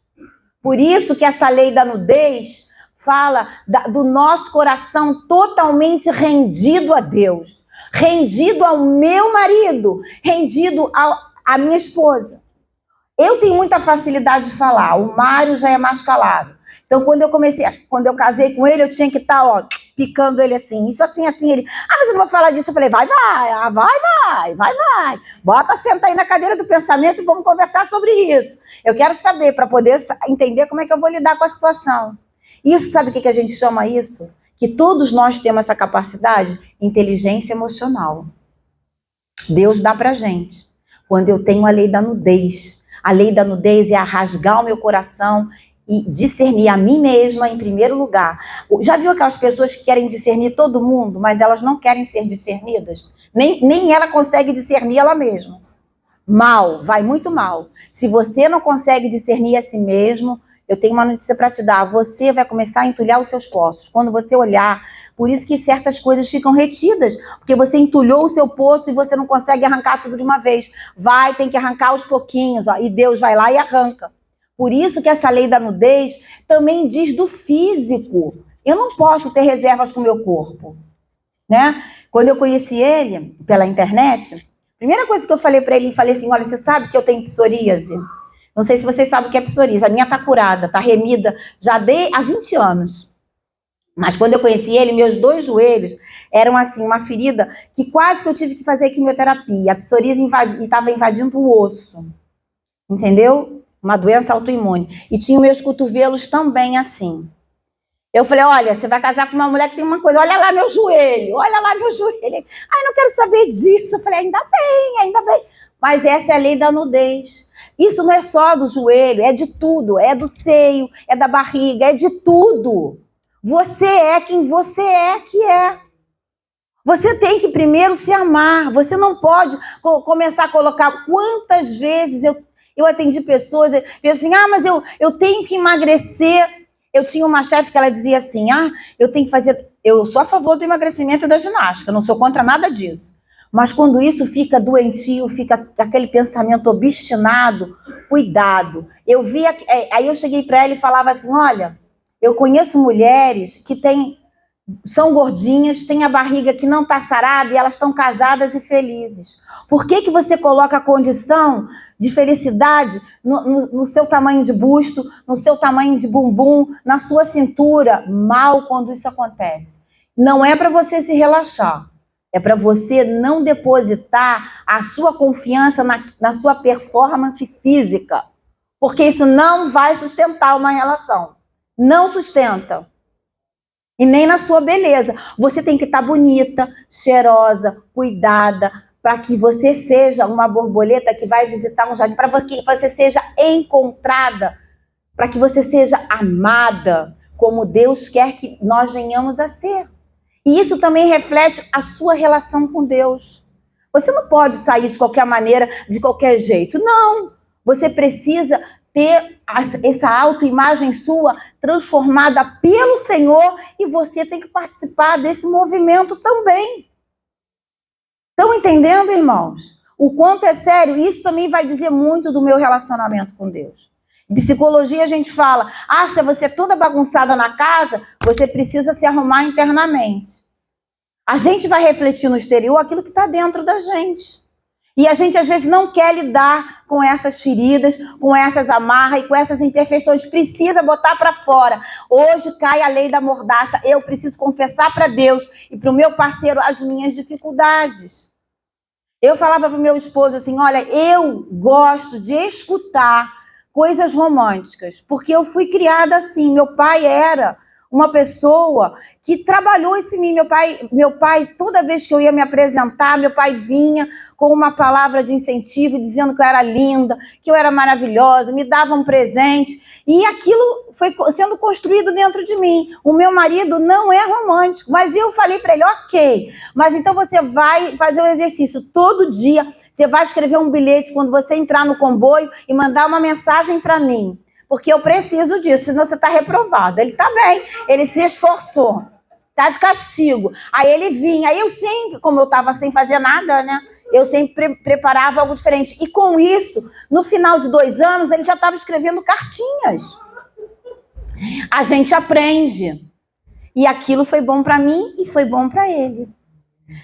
Por isso que essa lei da nudez fala do nosso coração totalmente rendido a Deus, rendido ao meu marido, rendido à minha esposa. Eu tenho muita facilidade de falar, o Mário já é mais calado. Então, quando eu casei com ele, eu tinha que estar, picando ele assim, isso assim, assim, ele, mas eu não vou falar disso. Eu falei, vai. Bota, senta aí na cadeira do pensamento e vamos conversar sobre isso. Eu quero saber, para poder entender como é que eu vou lidar com a situação. Isso, sabe o que a gente chama isso? Que todos nós temos essa capacidade? Inteligência emocional. Deus dá pra gente. Quando eu tenho a lei da nudez. A lei da nudez é a rasgar o meu coração e discernir a mim mesma em primeiro lugar. Já viu aquelas pessoas que querem discernir todo mundo, mas elas não querem ser discernidas? Nem ela consegue discernir ela mesma. Mal, vai muito mal. Se você não consegue discernir a si mesmo, eu tenho uma notícia para te dar. Você vai começar a entulhar os seus poços. Quando você olhar, por isso que certas coisas ficam retidas, porque você entulhou o seu poço e você não consegue arrancar tudo de uma vez. Tem que arrancar aos pouquinhos, ó, e Deus vai lá e arranca. Por isso que essa lei da nudez também diz do físico. Eu não posso ter reservas com o meu corpo, né? Quando eu conheci ele pela internet, a primeira coisa que eu falei para ele, falei assim, olha, você sabe que eu tenho psoríase? Não sei se vocês sabem o que é psoríase. A minha tá curada, tá remida, já há 20 anos. Mas quando eu conheci ele, meus 2 joelhos eram assim, uma ferida que quase que eu tive que fazer quimioterapia. A psoríase estava invadindo o osso, entendeu? Uma doença autoimune. E tinha meus cotovelos também assim. Eu falei, olha, você vai casar com uma mulher que tem uma coisa, olha lá meu joelho, olha lá meu joelho. Ai, não quero saber disso. Eu falei, ainda bem, ainda bem. Mas essa é a lei da nudez. Isso não é só do joelho, é de tudo. É do seio, é da barriga, é de tudo. Você é quem você é que é. Você tem que primeiro se amar. Você não pode começar a colocar... Quantas vezes eu atendi pessoas, eu assim, mas eu tenho que emagrecer. Eu tinha uma chefe que ela dizia assim, eu tenho que fazer... Eu sou a favor do emagrecimento e da ginástica, não sou contra nada disso. Mas quando isso fica doentio, fica aquele pensamento obstinado, cuidado. Aí eu cheguei para ela e falava assim, olha, eu conheço mulheres que são gordinhas, têm a barriga que não está sarada e elas estão casadas e felizes. Por que você coloca a condição de felicidade no seu tamanho de busto, no seu tamanho de bumbum, na sua cintura? Mal quando isso acontece. Não é para você se relaxar. É para você não depositar a sua confiança na sua performance física. Porque isso não vai sustentar uma relação. Não sustenta. E nem na sua beleza. Você tem que estar bonita, cheirosa, cuidada, para que você seja uma borboleta que vai visitar um jardim, para que você seja encontrada, para que você seja amada, como Deus quer que nós venhamos a ser. E isso também reflete a sua relação com Deus. Você não pode sair de qualquer maneira, de qualquer jeito. Não. Você precisa ter essa autoimagem sua transformada pelo Senhor e você tem que participar desse movimento também. Estão entendendo, irmãos? O quanto é sério? Isso também vai dizer muito do meu relacionamento com Deus. Em psicologia a gente fala, se você é toda bagunçada na casa, você precisa se arrumar internamente. A gente vai refletir no exterior aquilo que está dentro da gente. E a gente às vezes não quer lidar com essas feridas, com essas amarras e com essas imperfeições. Precisa botar para fora. Hoje cai a lei da mordaça. Eu preciso confessar para Deus e para o meu parceiro as minhas dificuldades. Eu falava para o meu esposo assim, olha, eu gosto de escutar coisas românticas, porque eu fui criada assim. Meu pai era uma pessoa que trabalhou isso em mim. Meu pai, toda vez que eu ia me apresentar, meu pai vinha com uma palavra de incentivo, dizendo que eu era linda, que eu era maravilhosa, me dava um presente. E aquilo foi sendo construído dentro de mim. O meu marido não é romântico, mas eu falei para ele, ok, mas então você vai fazer um exercício todo dia, você vai escrever um bilhete quando você entrar no comboio e mandar uma mensagem para mim. Porque eu preciso disso, senão você está reprovado. Ele está bem, ele se esforçou, está de castigo. Aí ele vinha, aí eu sempre, como eu estava sem fazer nada, né? Eu sempre preparava algo diferente. E com isso, no final de 2 anos, ele já estava escrevendo cartinhas. A gente aprende. E aquilo foi bom para mim e foi bom para ele.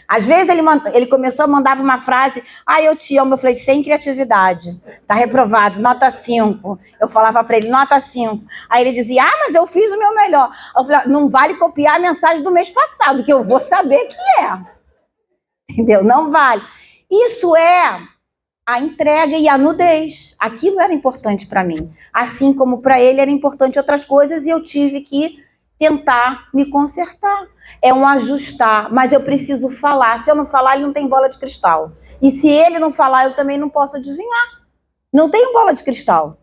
Às vezes ele começou a mandar uma frase, eu te amo, eu falei, sem criatividade, tá reprovado, nota 5. Eu falava para ele, nota 5. Aí ele dizia, mas eu fiz o meu melhor. Eu falei, não vale copiar a mensagem do mês passado, que eu vou saber que é. Entendeu? Não vale. Isso é a entrega e a nudez. Aquilo era importante para mim. Assim como para ele era importante outras coisas e eu tive que tentar me consertar. É um ajustar, mas eu preciso falar. Se eu não falar, ele não tem bola de cristal. E se ele não falar, eu também não posso adivinhar. Não tenho bola de cristal.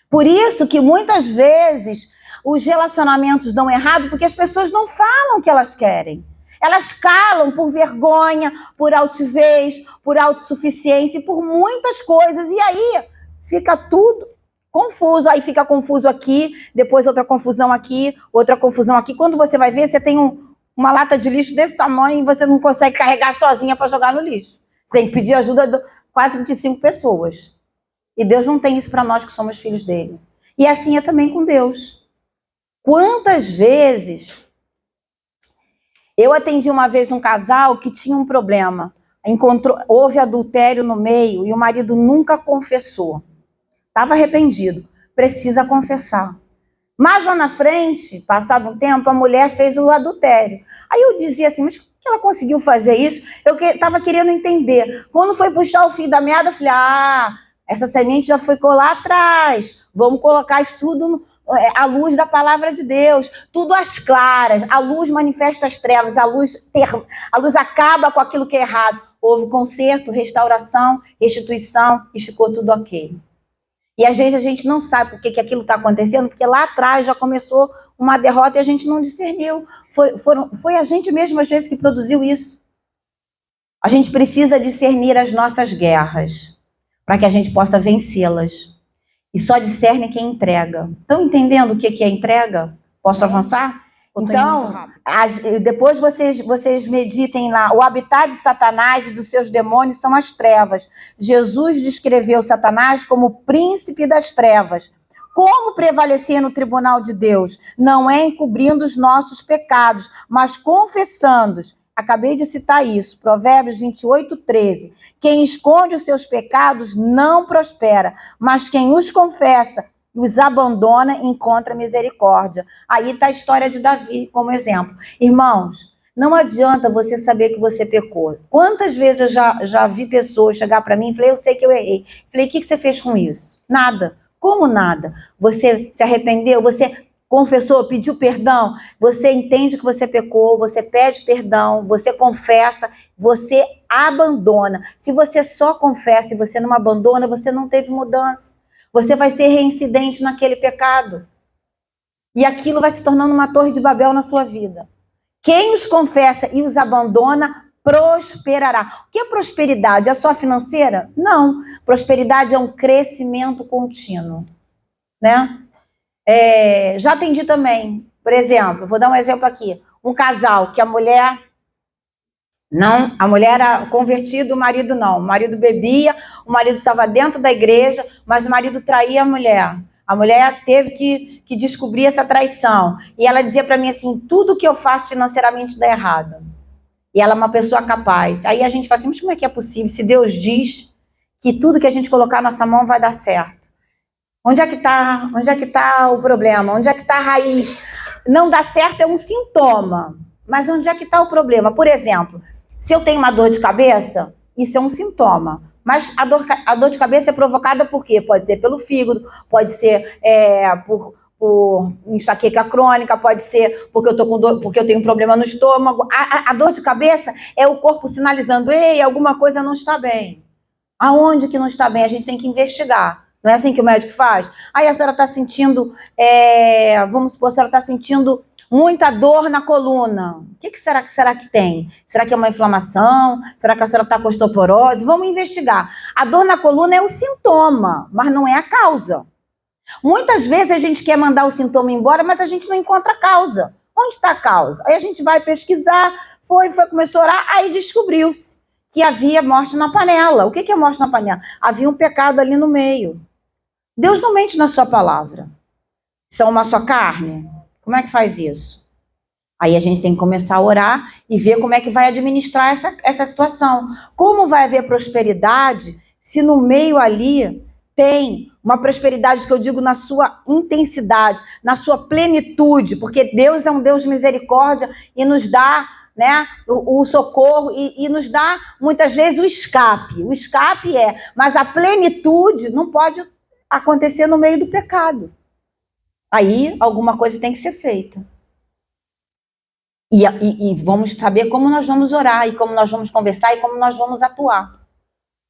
Por isso que muitas vezes os relacionamentos dão errado, porque as pessoas não falam o que elas querem. Elas calam por vergonha, por altivez, por autossuficiência e por muitas coisas. E aí fica tudo confuso, aí fica confuso aqui, depois outra confusão aqui, outra confusão aqui. Quando você vai ver, você tem uma lata de lixo desse tamanho e você não consegue carregar sozinha para jogar no lixo. Você tem que pedir ajuda de quase 25 pessoas. E Deus não tem isso para nós que somos filhos dele. E assim é também com Deus. Quantas vezes... Eu atendi uma vez um casal que tinha um problema. Houve adultério no meio e o marido nunca confessou. Estava arrependido. Precisa confessar. Mas lá na frente, passado um tempo, a mulher fez o adultério. Aí eu dizia assim, mas como que ela conseguiu fazer isso? Eu estava querendo entender. Quando foi puxar o fio da meada, eu falei, essa semente já foi lá atrás. Vamos colocar isso tudo à luz da palavra de Deus. Tudo às claras. A luz manifesta as trevas. A luz acaba com aquilo que é errado. Houve conserto, restauração, restituição e ficou tudo ok. E às vezes a gente não sabe por que aquilo está acontecendo, porque lá atrás já começou uma derrota e a gente não discerniu. Foi a gente mesmo, às vezes, que produziu isso. A gente precisa discernir as nossas guerras, para que a gente possa vencê-las. E só discerne quem entrega. Estão entendendo o que é entrega? Posso avançar? Então, depois vocês meditem lá. O habitat de Satanás e dos seus demônios são as trevas. Jesus descreveu Satanás como príncipe das trevas. Como prevalecer no tribunal de Deus? Não é encobrindo os nossos pecados, mas confessando-os. Acabei de citar isso, Provérbios 28, 13. Quem esconde os seus pecados não prospera, mas quem os confessa os abandona e encontra misericórdia. Aí está a história de Davi como exemplo. Irmãos, não adianta você saber que você pecou. Quantas vezes eu já vi pessoas chegar para mim e falei, eu sei que eu errei. Falei, o que você fez com isso? Nada. Como nada? Você se arrependeu? Você confessou, pediu perdão? Você entende que você pecou, você pede perdão, você confessa, você abandona. Se você só confessa e você não abandona, você não teve mudança. Você vai ser reincidente naquele pecado. E aquilo vai se tornando uma torre de Babel na sua vida. Quem os confessa e os abandona, prosperará. O que é prosperidade? É só financeira? Não. Prosperidade é um crescimento contínuo. Né? Já atendi também, por exemplo, vou dar um exemplo aqui. Um casal que a mulher era convertida, o marido não. O marido bebia, o marido estava dentro da igreja, mas o marido traía a mulher. A mulher teve que descobrir essa traição. E ela dizia para mim assim, tudo que eu faço financeiramente dá errado. E ela é uma pessoa capaz. Aí a gente fala assim, mas como é que é possível? Se Deus diz que tudo que a gente colocar na nossa mão vai dar certo. Onde é que tá o problema? Onde é que está a raiz? Não dá certo é um sintoma. Mas onde é que está o problema? Por exemplo, se eu tenho uma dor de cabeça, isso é um sintoma. Mas a dor de cabeça é provocada por quê? Pode ser pelo fígado, pode ser por enxaqueca crônica, pode ser porque eu tô com dor, porque eu tenho um problema no estômago. A dor de cabeça é o corpo sinalizando, ei, alguma coisa não está bem. Aonde que não está bem? A gente tem que investigar. Não é assim que o médico faz? Aí a senhora está sentindo, vamos supor, a senhora está sentindo muita dor na coluna. O que será que tem? Será que é uma inflamação? Será que a senhora está com osteoporose? Vamos investigar. A dor na coluna é o sintoma, mas não é a causa. Muitas vezes a gente quer mandar o sintoma embora, mas a gente não encontra a causa. Onde está a causa? Aí a gente vai pesquisar, começou a orar, aí descobriu-se que havia morte na panela. O que é morte na panela? Havia um pecado ali no meio. Deus não mente na sua palavra. São uma só carne? Como é que faz isso? Aí a gente tem que começar a orar e ver como é que vai administrar essa situação. Como vai haver prosperidade se no meio ali tem uma prosperidade que eu digo na sua intensidade, na sua plenitude, porque Deus é um Deus de misericórdia e nos dá, né, o socorro e nos dá muitas vezes o escape. O escape mas a plenitude não pode acontecer no meio do pecado. Aí alguma coisa tem que ser feita. E vamos saber como nós vamos orar, e como nós vamos conversar, e como nós vamos atuar.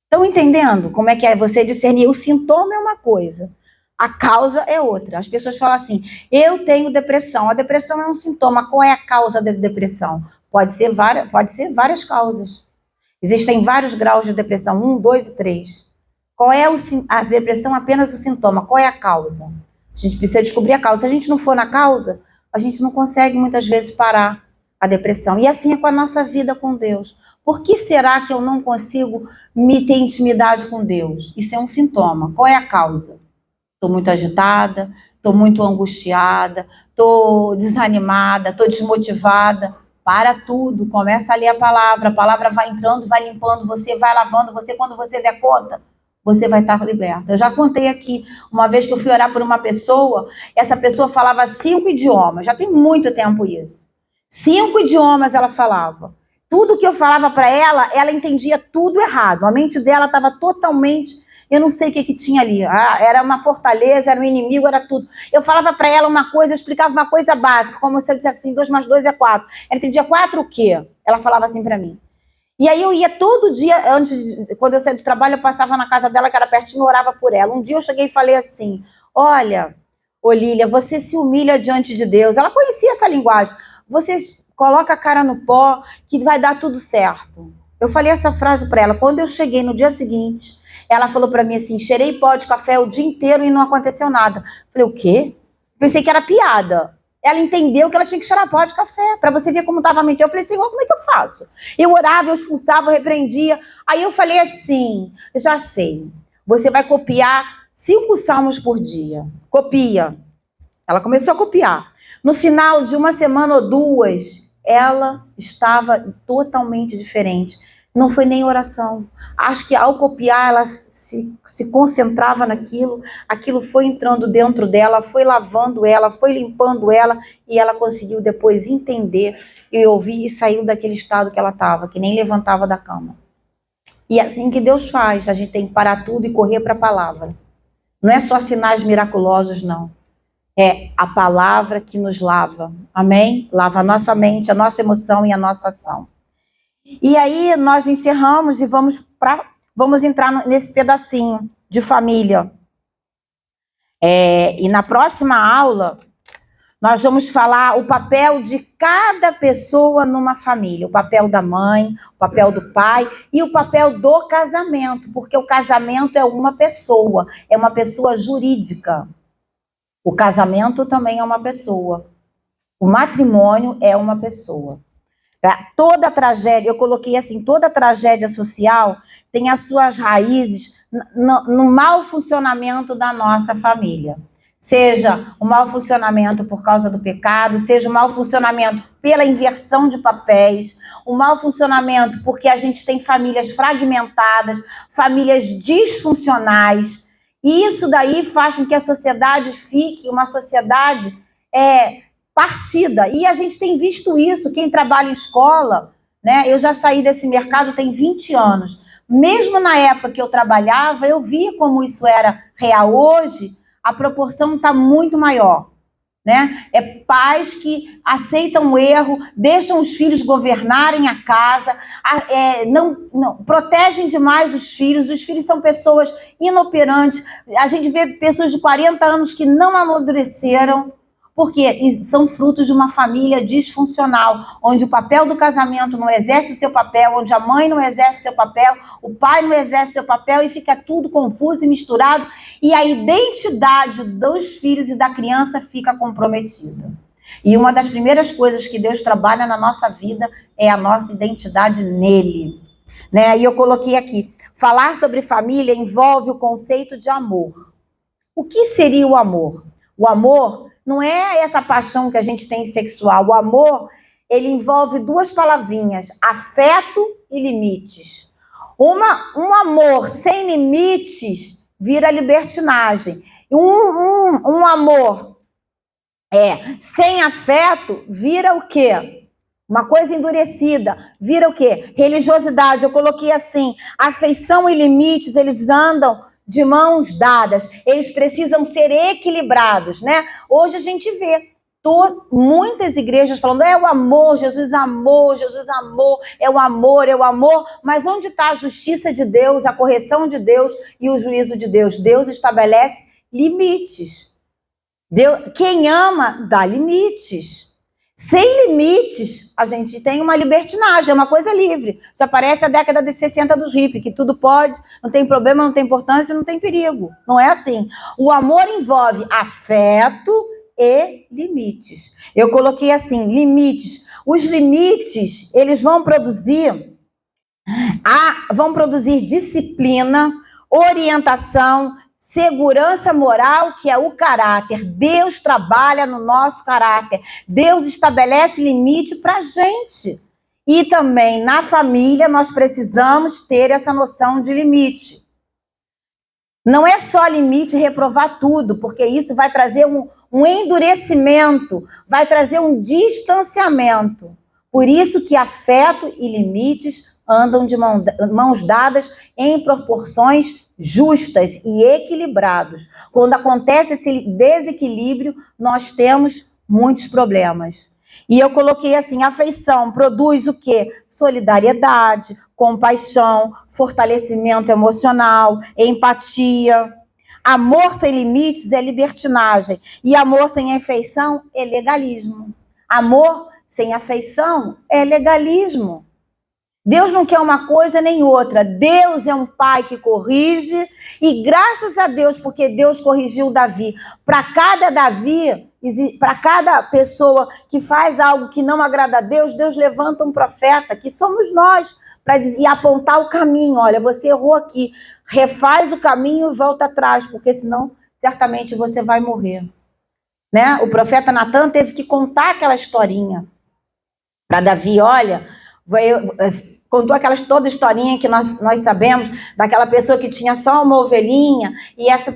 Estão entendendo como é que é você discernir? O sintoma é uma coisa, a causa é outra. As pessoas falam assim, eu tenho depressão. A depressão é um sintoma. Qual é a causa da depressão? Pode ser várias causas. Existem vários graus de depressão, 1, 2 e 3. Qual é a depressão é apenas o sintoma? Qual é a causa? A gente precisa descobrir a causa. Se a gente não for na causa, a gente não consegue muitas vezes parar a depressão. E assim é com a nossa vida com Deus. Por que será que eu não consigo me ter intimidade com Deus? Isso é um sintoma. Qual é a causa? Estou muito agitada, estou muito angustiada, estou desanimada, estou desmotivada. Para tudo, começa a ler a palavra vai entrando, vai limpando você, vai lavando você. Quando você der conta, você vai estar liberta. Eu já contei aqui, uma vez que eu fui orar por uma pessoa, essa pessoa falava 5 idiomas, já tem muito tempo isso. 5 idiomas ela falava. Tudo que eu falava para ela entendia tudo errado. A mente dela estava totalmente... Eu não sei o que tinha ali. Era uma fortaleza, era um inimigo, era tudo. Eu falava para ela uma coisa, eu explicava uma coisa básica, como se eu dissesse assim, 2 mais 2 é 4. Ela entendia 4 o quê? Ela falava assim para mim. E aí eu ia todo dia, quando eu saía do trabalho, eu passava na casa dela, que era pertinho, e orava por ela. Um dia eu cheguei e falei assim, olha, ô Lília, você se humilha diante de Deus. Ela conhecia essa linguagem. Você coloca a cara no pó, que vai dar tudo certo. Eu falei essa frase para ela. Quando eu cheguei no dia seguinte, ela falou para mim assim, cheirei pó de café o dia inteiro e não aconteceu nada. Eu falei, o quê? Pensei que era piada. Ela entendeu que ela tinha que cheirar pó de café, para você ver como estava a mente. Eu falei, Senhor, como é que eu faço? Eu orava, eu expulsava, eu repreendia. Aí eu falei assim, eu já sei, você vai copiar 5 salmos por dia. Copia. Ela começou a copiar. No final de uma semana ou 2, ela estava totalmente diferente. Não foi nem oração. Acho que ao copiar, ela se concentrava naquilo, aquilo foi entrando dentro dela, foi lavando ela, foi limpando ela, e ela conseguiu depois entender e ouvir e saiu daquele estado que ela estava, que nem levantava da cama. E é assim que Deus faz, a gente tem que parar tudo e correr para a palavra. Não é só sinais miraculosos, não. É a palavra que nos lava, amém? Lava a nossa mente, a nossa emoção e a nossa ação. E aí nós encerramos e vamos entrar nesse pedacinho de família. E na próxima aula, nós vamos falar o papel de cada pessoa numa família. O papel da mãe, o papel do pai e o papel do casamento. Porque o casamento é uma pessoa jurídica. O casamento também é uma pessoa. O matrimônio é uma pessoa. Tá? Toda tragédia, eu coloquei assim, toda tragédia social tem as suas raízes no mau funcionamento da nossa família. Seja o mau funcionamento por causa do pecado, seja o mau funcionamento pela inversão de papéis, o mau funcionamento porque a gente tem famílias fragmentadas, famílias disfuncionais. E isso daí faz com que a sociedade fique uma sociedade partida. E a gente tem visto isso, quem trabalha em escola, né? Eu já saí desse mercado tem 20 anos. Mesmo na época que eu trabalhava, eu via como isso era real. Hoje, a proporção está muito maior, né? É pais que aceitam o erro, deixam os filhos governarem a casa, não protegem demais os filhos são pessoas inoperantes. A gente vê pessoas de 40 anos que não amadureceram, porque são frutos de uma família disfuncional, onde o papel do casamento não exerce o seu papel, onde a mãe não exerce o seu papel, o pai não exerce o seu papel e fica tudo confuso e misturado, e a identidade dos filhos e da criança fica comprometida. E uma das primeiras coisas que Deus trabalha na nossa vida é a nossa identidade nele. Né? E eu coloquei aqui, falar sobre família envolve o conceito de amor. O que seria o amor? O amor não é essa paixão que a gente tem sexual. O amor, ele envolve 2 palavrinhas, afeto e limites. Um amor sem limites vira libertinagem. Um amor sem afeto vira o quê? Uma coisa endurecida. Vira o quê? Religiosidade. Eu coloquei assim, afeição e limites, eles andam de mãos dadas, eles precisam ser equilibrados, né? Hoje a gente vê muitas igrejas falando, é o amor, Jesus amou, é o amor, mas onde está a justiça de Deus, a correção de Deus e o juízo de Deus? Deus estabelece limites. Quem ama, dá limites. Sem limites, a gente tem uma libertinagem, é uma coisa livre. Já parece a década de 60 dos hippies, que tudo pode, não tem problema, não tem importância, não tem perigo. Não é assim. O amor envolve afeto e limites. Eu coloquei assim, limites. Os limites, eles vão produzir disciplina, orientação, segurança moral, que é o caráter. Deus trabalha no nosso caráter. Deus estabelece limite para a gente. E também na família nós precisamos ter essa noção de limite. Não é só limite reprovar tudo, porque isso vai trazer um endurecimento, vai trazer um distanciamento. Por isso que afeto e limites andam de mãos dadas em proporções justas e equilibrados. Quando acontece esse desequilíbrio, nós temos muitos problemas. E eu coloquei assim, afeição produz o quê? Solidariedade, compaixão, fortalecimento emocional, empatia. Amor sem limites é libertinagem. E amor sem afeição é legalismo. Amor sem afeição é legalismo. Deus não quer uma coisa nem outra. Deus é um pai que corrige e graças a Deus, porque Deus corrigiu Davi. Para cada pessoa que faz algo que não agrada a Deus, Deus levanta um profeta, que somos nós, para apontar o caminho. Olha, você errou aqui, refaz o caminho e volta atrás, porque senão certamente você vai morrer. Né? O profeta Natan teve que contar aquela historinha para Davi. Olha, contou toda a historinha que nós sabemos, daquela pessoa que tinha só uma ovelhinha, e essa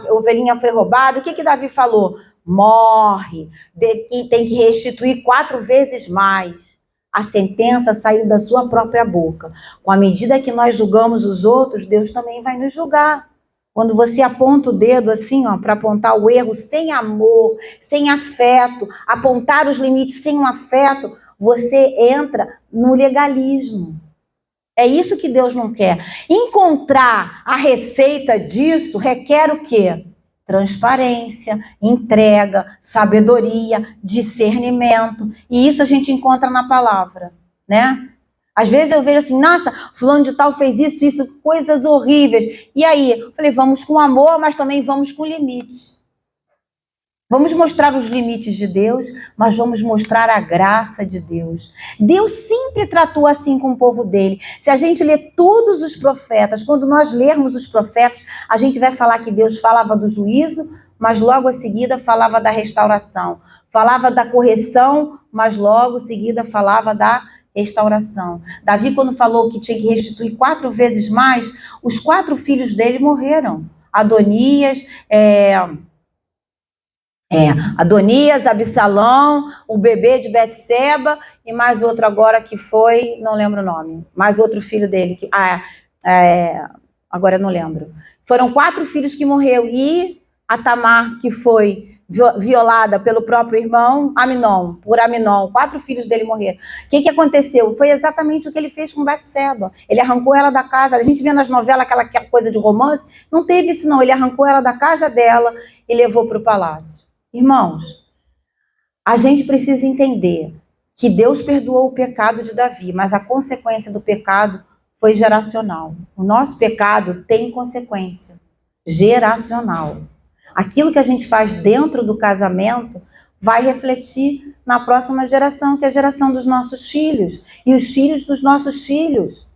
ovelhinha foi roubada. O que Davi falou? Morre, tem que restituir 4 vezes mais. A sentença saiu da sua própria boca. Com a medida que nós julgamos os outros, Deus também vai nos julgar. Quando você aponta o dedo assim, ó, para apontar o erro sem amor, sem afeto, apontar os limites sem um afeto, você entra no legalismo. É isso que Deus não quer. Encontrar a receita disso requer o quê? Transparência, entrega, sabedoria, discernimento. E isso a gente encontra na palavra, né? Às vezes eu vejo assim, nossa, fulano de tal fez isso, coisas horríveis. E aí, eu falei, vamos com amor, mas também vamos com limites. Vamos mostrar os limites de Deus, mas vamos mostrar a graça de Deus. Deus sempre tratou assim com o povo dele. Se a gente lê todos os profetas, quando nós lermos os profetas, a gente vai falar que Deus falava do juízo, mas logo a seguida falava da restauração. Falava da correção, mas logo a seguida falava da restauração. Davi, quando falou que tinha que restituir 4 vezes mais, os 4 filhos dele morreram. Adonias, Absalão, o bebê de Betseba e mais outro agora que foi, não lembro o nome, mais outro filho dele, agora eu não lembro. Foram 4 filhos que morreram e a Tamar, que foi violada pelo próprio irmão por Aminon, 4 filhos dele morreram. O que aconteceu? Foi exatamente o que ele fez com Betseba. Ele arrancou ela da casa. A gente vê nas novelas aquela coisa de romance, não teve isso não. Ele arrancou ela da casa dela e levou para o palácio. Irmãos, a gente precisa entender que Deus perdoou o pecado de Davi, mas a consequência do pecado foi geracional. O nosso pecado tem consequência geracional. Aquilo que a gente faz dentro do casamento vai refletir na próxima geração, que é a geração dos nossos filhos e os filhos dos nossos filhos.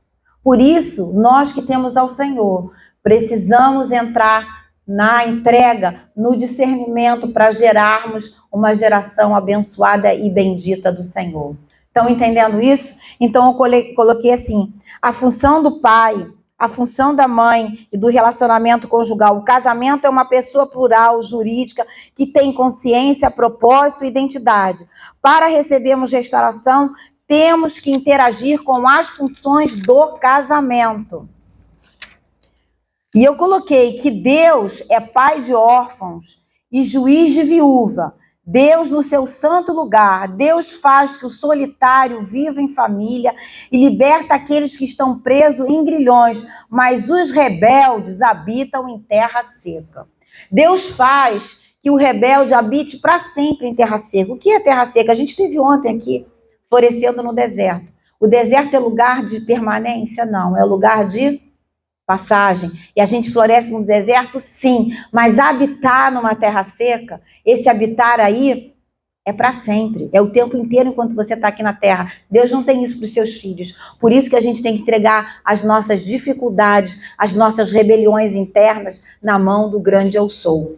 Por isso, nós que temos ao Senhor, precisamos entrar na entrega, no discernimento para gerarmos uma geração abençoada e bendita do Senhor. Estão entendendo isso? Então eu coloquei assim, a função do pai, a função da mãe e do relacionamento conjugal. O casamento é uma pessoa plural, jurídica, que tem consciência, propósito e identidade. Para recebermos restauração, temos que interagir com as funções do casamento. E eu coloquei que Deus é pai de órfãos e juiz de viúva. Deus no seu santo lugar. Deus faz que o solitário viva em família e liberta aqueles que estão presos em grilhões, mas os rebeldes habitam em terra seca. Deus faz que o rebelde habite para sempre em terra seca. O que é terra seca? A gente esteve ontem aqui, florescendo no deserto. O deserto é lugar de permanência? Não, é lugar de passagem. E a gente floresce no deserto? Sim, mas habitar numa terra seca, esse habitar aí é para sempre, é o tempo inteiro enquanto você está aqui na terra. Deus não tem isso para os seus filhos. Por isso que a gente tem que entregar as nossas dificuldades, as nossas rebeliões internas na mão do grande eu sou.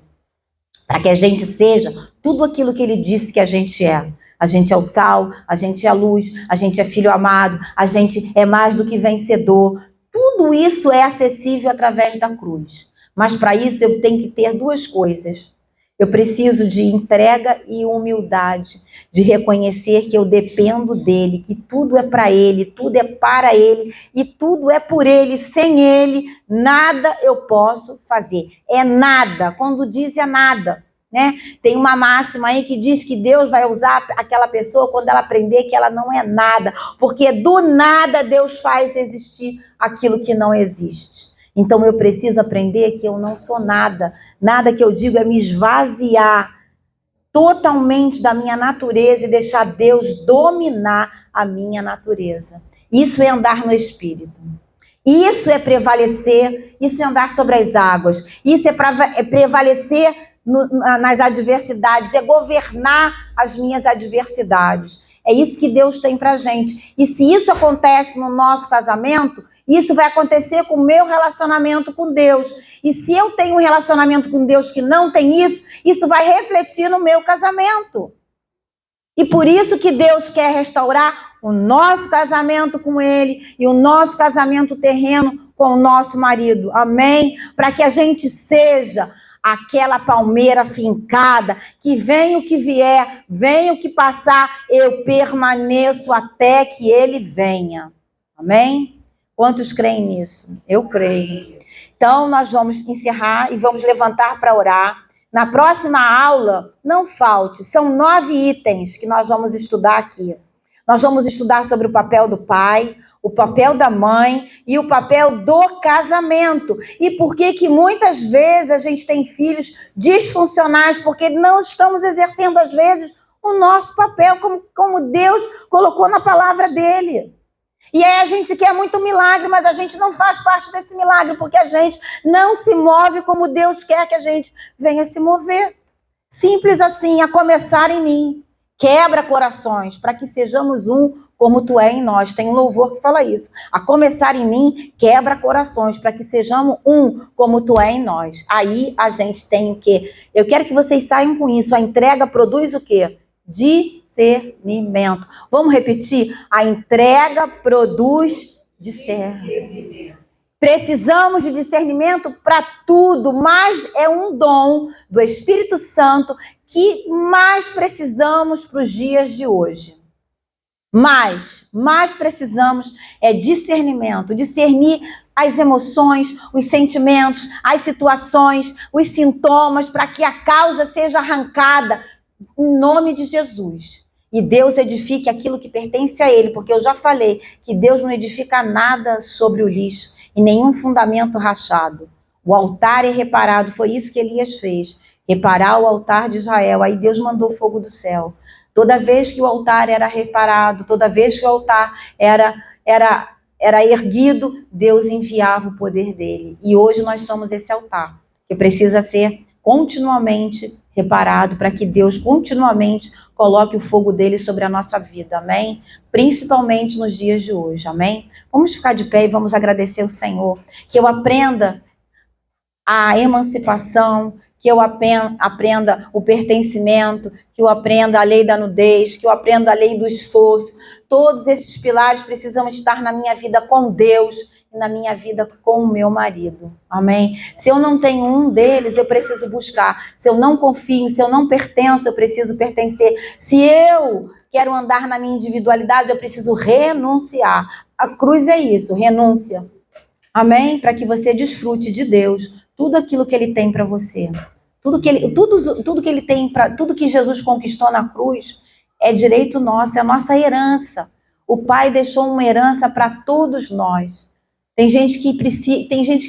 Para que a gente seja tudo aquilo que ele disse que a gente é. A gente é o sal, a gente é a luz, a gente é filho amado, a gente é mais do que vencedor. Tudo isso é acessível através da cruz. Mas para isso eu tenho que ter duas coisas. Eu preciso de entrega e humildade, de reconhecer que eu dependo dele, que tudo é para ele, tudo é para ele e tudo é por ele. Sem ele, nada eu posso fazer. É nada. Quando diz é nada, né? Tem uma máxima aí que diz que Deus vai usar aquela pessoa quando ela aprender que ela não é nada, porque do nada Deus faz existir aquilo que não existe. Então eu preciso aprender que eu não sou nada. Nada que eu digo é me esvaziar totalmente da minha natureza e deixar Deus dominar a minha natureza. Isso é andar no Espírito. Isso é prevalecer, isso é andar sobre as águas. Isso é prevalecer nas adversidades, é governar as minhas adversidades. É isso que Deus tem pra gente. E se isso acontece no nosso casamento, isso vai acontecer com o meu relacionamento com Deus. E se eu tenho um relacionamento com Deus que não tem isso, isso vai refletir no meu casamento. E por isso que Deus quer restaurar o nosso casamento com Ele e o nosso casamento terreno com o nosso marido. Amém? Para que a gente seja aquela palmeira fincada, que venha o que vier, venha o que passar, eu permaneço até que Ele venha. Amém? Quantos creem nisso? Eu creio. Então, nós vamos encerrar e vamos levantar para orar. Na próxima aula, não falte, são 9 itens que nós vamos estudar aqui. Nós vamos estudar sobre o papel do pai, o papel da mãe e o papel do casamento. E por que muitas vezes a gente tem filhos disfuncionais, porque não estamos exercendo, às vezes, o nosso papel como Deus colocou na palavra dele. E aí a gente quer muito milagre, mas a gente não faz parte desse milagre, porque a gente não se move como Deus quer que a gente venha se mover. Simples assim, a começar em mim. Quebra corações, para que sejamos um como tu é em nós. Tem um louvor que fala isso. A começar em mim, quebra corações, para que sejamos um como tu é em nós. Aí a gente tem o quê? Eu quero que vocês saiam com isso. A entrega produz o quê? Discernimento. Vamos repetir? A entrega produz discernimento. Precisamos de discernimento para tudo, mas é um dom do Espírito Santo que mais precisamos para os dias de hoje. Mais precisamos é discernimento, discernir as emoções, os sentimentos, as situações, os sintomas, para que a causa seja arrancada em nome de Jesus. E Deus edifique aquilo que pertence a Ele, porque eu já falei que Deus não edifica nada sobre o lixo e nenhum fundamento rachado. O altar é reparado, foi isso que Elias fez, reparar o altar de Israel. Aí Deus mandou fogo do céu. Toda vez que o altar era reparado, toda vez que o altar era erguido, Deus enviava o poder dele. E hoje nós somos esse altar, que precisa ser continuamente reparado, para que Deus continuamente coloque o fogo dele sobre a nossa vida, amém? Principalmente nos dias de hoje, amém? Vamos ficar de pé e vamos agradecer ao Senhor, que eu aprenda a emancipação, que eu aprenda o pertencimento, que eu aprenda a lei da nudez, que eu aprenda a lei do esforço. Todos esses pilares precisam estar na minha vida com Deus e na minha vida com o meu marido. Amém? Se eu não tenho um deles, eu preciso buscar. Se eu não confio, se eu não pertenço, eu preciso pertencer. Se eu quero andar na minha individualidade, eu preciso renunciar. A cruz é isso, renúncia. Amém? Para que você desfrute de Deus tudo aquilo que Ele tem para você. Tudo que Ele tem, tudo que Jesus conquistou na cruz é direito nosso, é a nossa herança. O Pai deixou uma herança para todos nós. Tem gente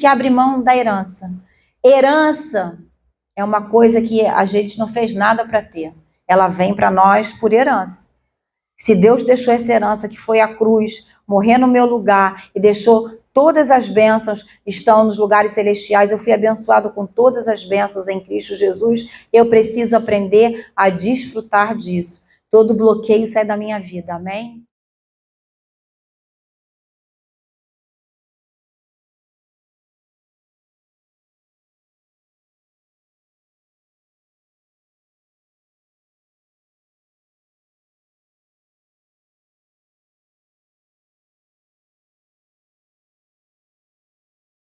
que abre mão da herança. Herança é uma coisa que a gente não fez nada para ter. Ela vem para nós por herança. Se Deus deixou essa herança, que foi a cruz, morrer no meu lugar, e deixou todas as bênçãos, estão nos lugares celestiais, eu fui abençoado com todas as bênçãos em Cristo Jesus, eu preciso aprender a desfrutar disso. Todo bloqueio sai da minha vida, amém?